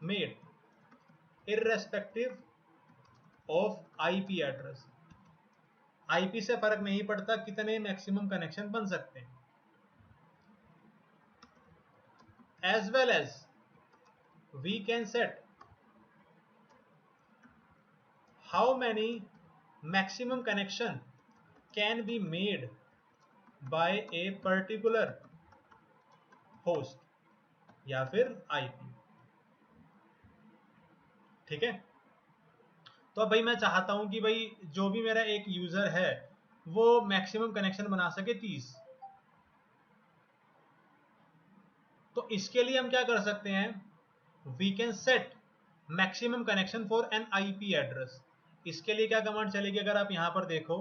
Speaker 1: made irrespective of IP address। IP से फर्क नहीं पड़ता कितने मैक्सिमम कनेक्शन बन सकते हैं। as well as we can set how many maximum connection can be made by a particular host या फिर IP। ठीक है, तो अब भाई मैं चाहता हूं कि भाई जो भी मेरा एक यूजर है वो मैक्सिमम कनेक्शन बना सके 30। तो इसके लिए हम क्या कर सकते हैं, we can set maximum connection for an IP address. इसके लिए क्या कमांड चलेगी, अगर आप यहां पर देखो,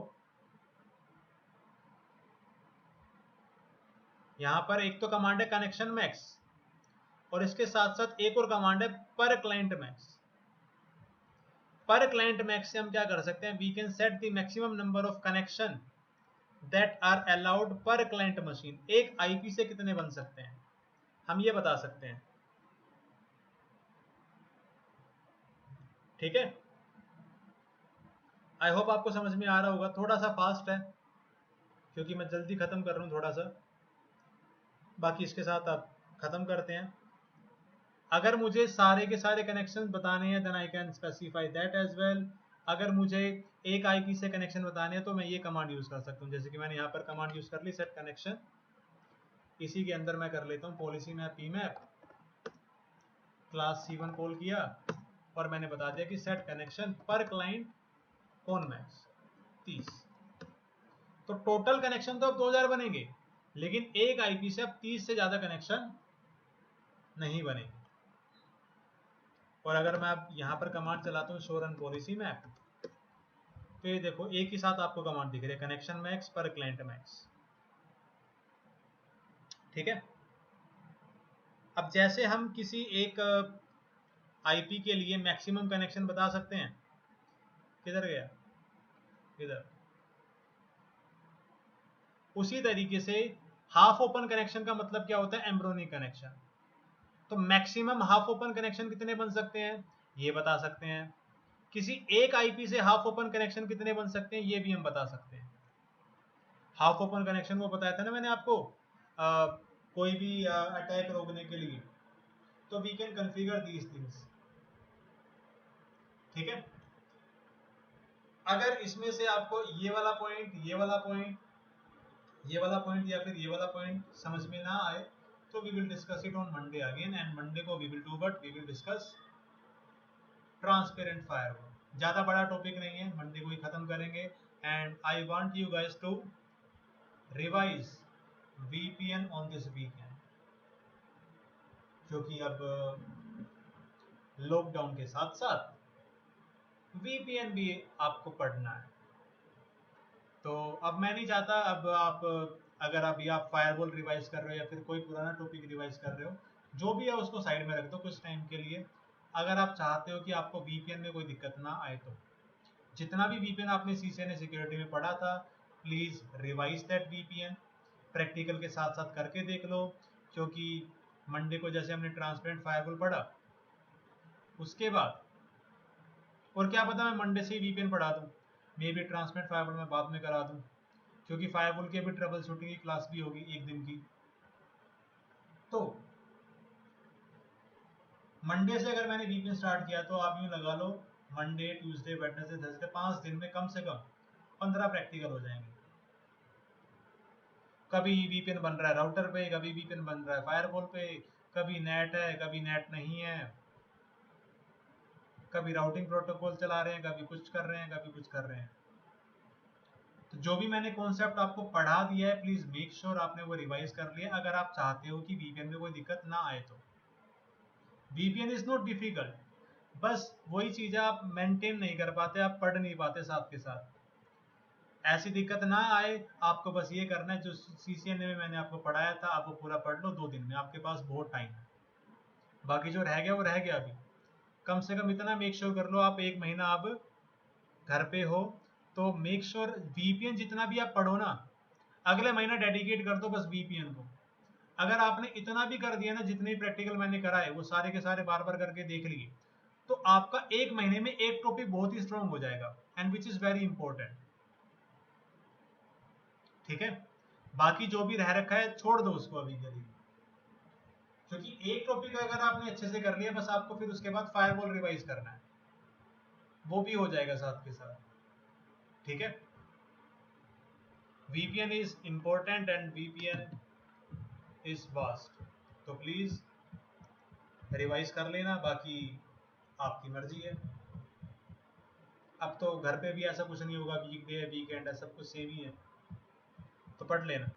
Speaker 1: यहां पर एक तो कमांड है कनेक्शन मैक्स, और इसके साथ साथ एक और कमांड है per client max. Per client max से हम क्या कर सकते हैं, we can set the maximum number of connection that are allowed per client machine. एक आईपी से कितने बन सकते हैं, हम ये बता सकते हैं। ठीक है, आई होप आपको समझ में आ रहा होगा। थोड़ा सा फास्ट है क्योंकि मैं जल्दी खत्म कर रहा हूं थोड़ा सा, बाकी इसके साथ आप खत्म करते हैं। अगर मुझे सारे के सारे कनेक्शन बताने हैं then I can specify that as well. अगर मुझे एक आईपी से कनेक्शन बताने हैं तो मैं ये कमांड यूज कर सकता हूँ, जैसे कि मैंने यहाँ पर कमांड यूज कर ली सेट कनेक्शन। इसी के अंदर मैं कर लेता हूँ policy map P map, class C1 call किया और मैंने बता दिया कि सेट कनेक्शन पर क्लाइंट कौन मैक्स 30। तो टोटल कनेक्शन तो अब 2000 बनेंगे, लेकिन एक आईपी से अब 30 से ज्यादा कनेक्शन नहीं बनेंगे। और अगर मैं अब यहां पर कमांड चलाता हूँ शो रन पॉलिसी मैप, तो ये देखो एक ही साथ आपको कमांड दिख रही है, connection max per client max. ठीक है, अब जैसे हम किसी एक आईपी के लिए मैक्सिमम कनेक्शन बता सकते हैं, किधर गया, इधर, उसी तरीके से हाफ ओपन कनेक्शन का मतलब क्या होता है, एम्ब्रोनिक कनेक्शन। तो मैक्सिमम हाफ ओपन कनेक्शन कितने बन सकते हैं ये बता सकते हैं। किसी एक आईपी से हाफ ओपन कनेक्शन कितने बन सकते हैं ये भी हम बता सकते हैं। हाफ ओपन कनेक्शन वो बताया था ना मैंने आपको, कोई भी अटैक रोकने के लिए, तो we can configure these things. ठीक है, अगर इसमें से आपको ये वाला पॉइंट, ये वाला पॉइंट, ये वाला पॉइंट या फिर ये वाला पॉइंट समझ में ना आए, तो we will discuss it on Monday again. And Monday को we will do what, we will discuss transparent firewall. ज्यादा बड़ा टॉपिक नहीं है, मंडे को ही खत्म करेंगे। And I want you guys to revise VPN on this weekend, क्योंकि अब लॉकडाउन के साथ साथ VPN भी आपको पढ़ना है। तो अब मैं नहीं चाहता, अब आप अगर अभी आप फायरवॉल रिवाइज कर रहे हो या फिर कोई पुराना टॉपिक रिवाइज कर रहे हो, जो भी है उसको साइड में रख दो कुछ टाइम के लिए। अगर आप चाहते हो कि आपको VPN में कोई दिक्कत ना आए, तो जितना भी VPN आपने CCNA सिक्योरिटी में पढ़ा था, please revise that VPN, practical के साथ साथ करके देख लो। क्योंकि मंडे को जैसे हमने ट्रांसपेरेंट फायरवॉल पढ़ा, उसके बाद और क्या पता मैं मंडे से ही VPN पढ़ा दूं, मे बी ट्रांसपेरेंट फायरवॉल में बाद में करा दूं, क्योंकि फायरवॉल की भी ट्रबल शूटिंग की क्लास भी होगी एक दिन की। तो मंडे से अगर मैंने VPN स्टार्ट किया तो आप यूं लगा लो, मंडे ट्यूसडे वेडनेसडे थर्सडे 5 दिन में कम से कम 15 प्रैक्टिकल हो जाएंगे। कभी VPN बन रहा है राउटर पे, कभी VPN बन रहा है फायरवॉल पे, कभी नेट है कभी नेट नहीं है, कभी राउटिंग प्रोटोकॉल चला रहे हैं, कभी कुछ कर रहे हैं, कभी कुछ कर रहे हैं। तो जो भी मैंने कॉन्सेप्ट आपको पढ़ा दिया है, प्लीज मेक श्योर आपने वो रिवाइज कर लिया, अगर आप चाहते हो कि VPN में कोई दिक्कत ना आए तो। VPN इज नॉट डिफिकल्ट, बस वही चीज आप मेंटेन नहीं कर पाते, आप पढ़ नहीं पाते साथ के साथ। ऐसी दिक्कत ना आए, आपको बस ये करना है जो CCNA में मैंने आपको पढ़ाया था, आप वो पूरा पढ़ लो 2 दिन में, आपके पास बहुत टाइम है। बाकी जो रह गया वो रह गया। अभी कम से कम इतना मेक श्योर कर लो, आप 1 महीना आप घर पे हो, तो मेक श्योर VPN जितना भी आप पढ़ो ना, अगले महीना डेडिकेट कर दो बस VPN को। अगर आपने इतना भी कर दिया ना, जितने प्रैक्टिकल मैंने कराए वो सारे के सारे बार बार करके देख लिए, तो आपका 1 महीने में एक टॉपिक बहुत ही स्ट्रांग हो जाएगा, and which is very important. ठीक है, बाकी जो भी रह रखा है छोड़ दो उसको अभी के लिए, क्योंकि एक टॉपिक अगर आपने अच्छे से कर लिया, बस आपको फिर उसके बाद फायरवॉल रिवाइज करना है, वो भी हो जाएगा साथ के साथ। ठीक है, VPN is important and VPN is vast, तो प्लीज रिवाइज कर लेना, बाकी आपकी मर्जी है। अब तो घर पे भी ऐसा कुछ नहीं होगा, वीकडे वीकेंड है, सब कुछ सेम ही है, तो पढ़ लेना।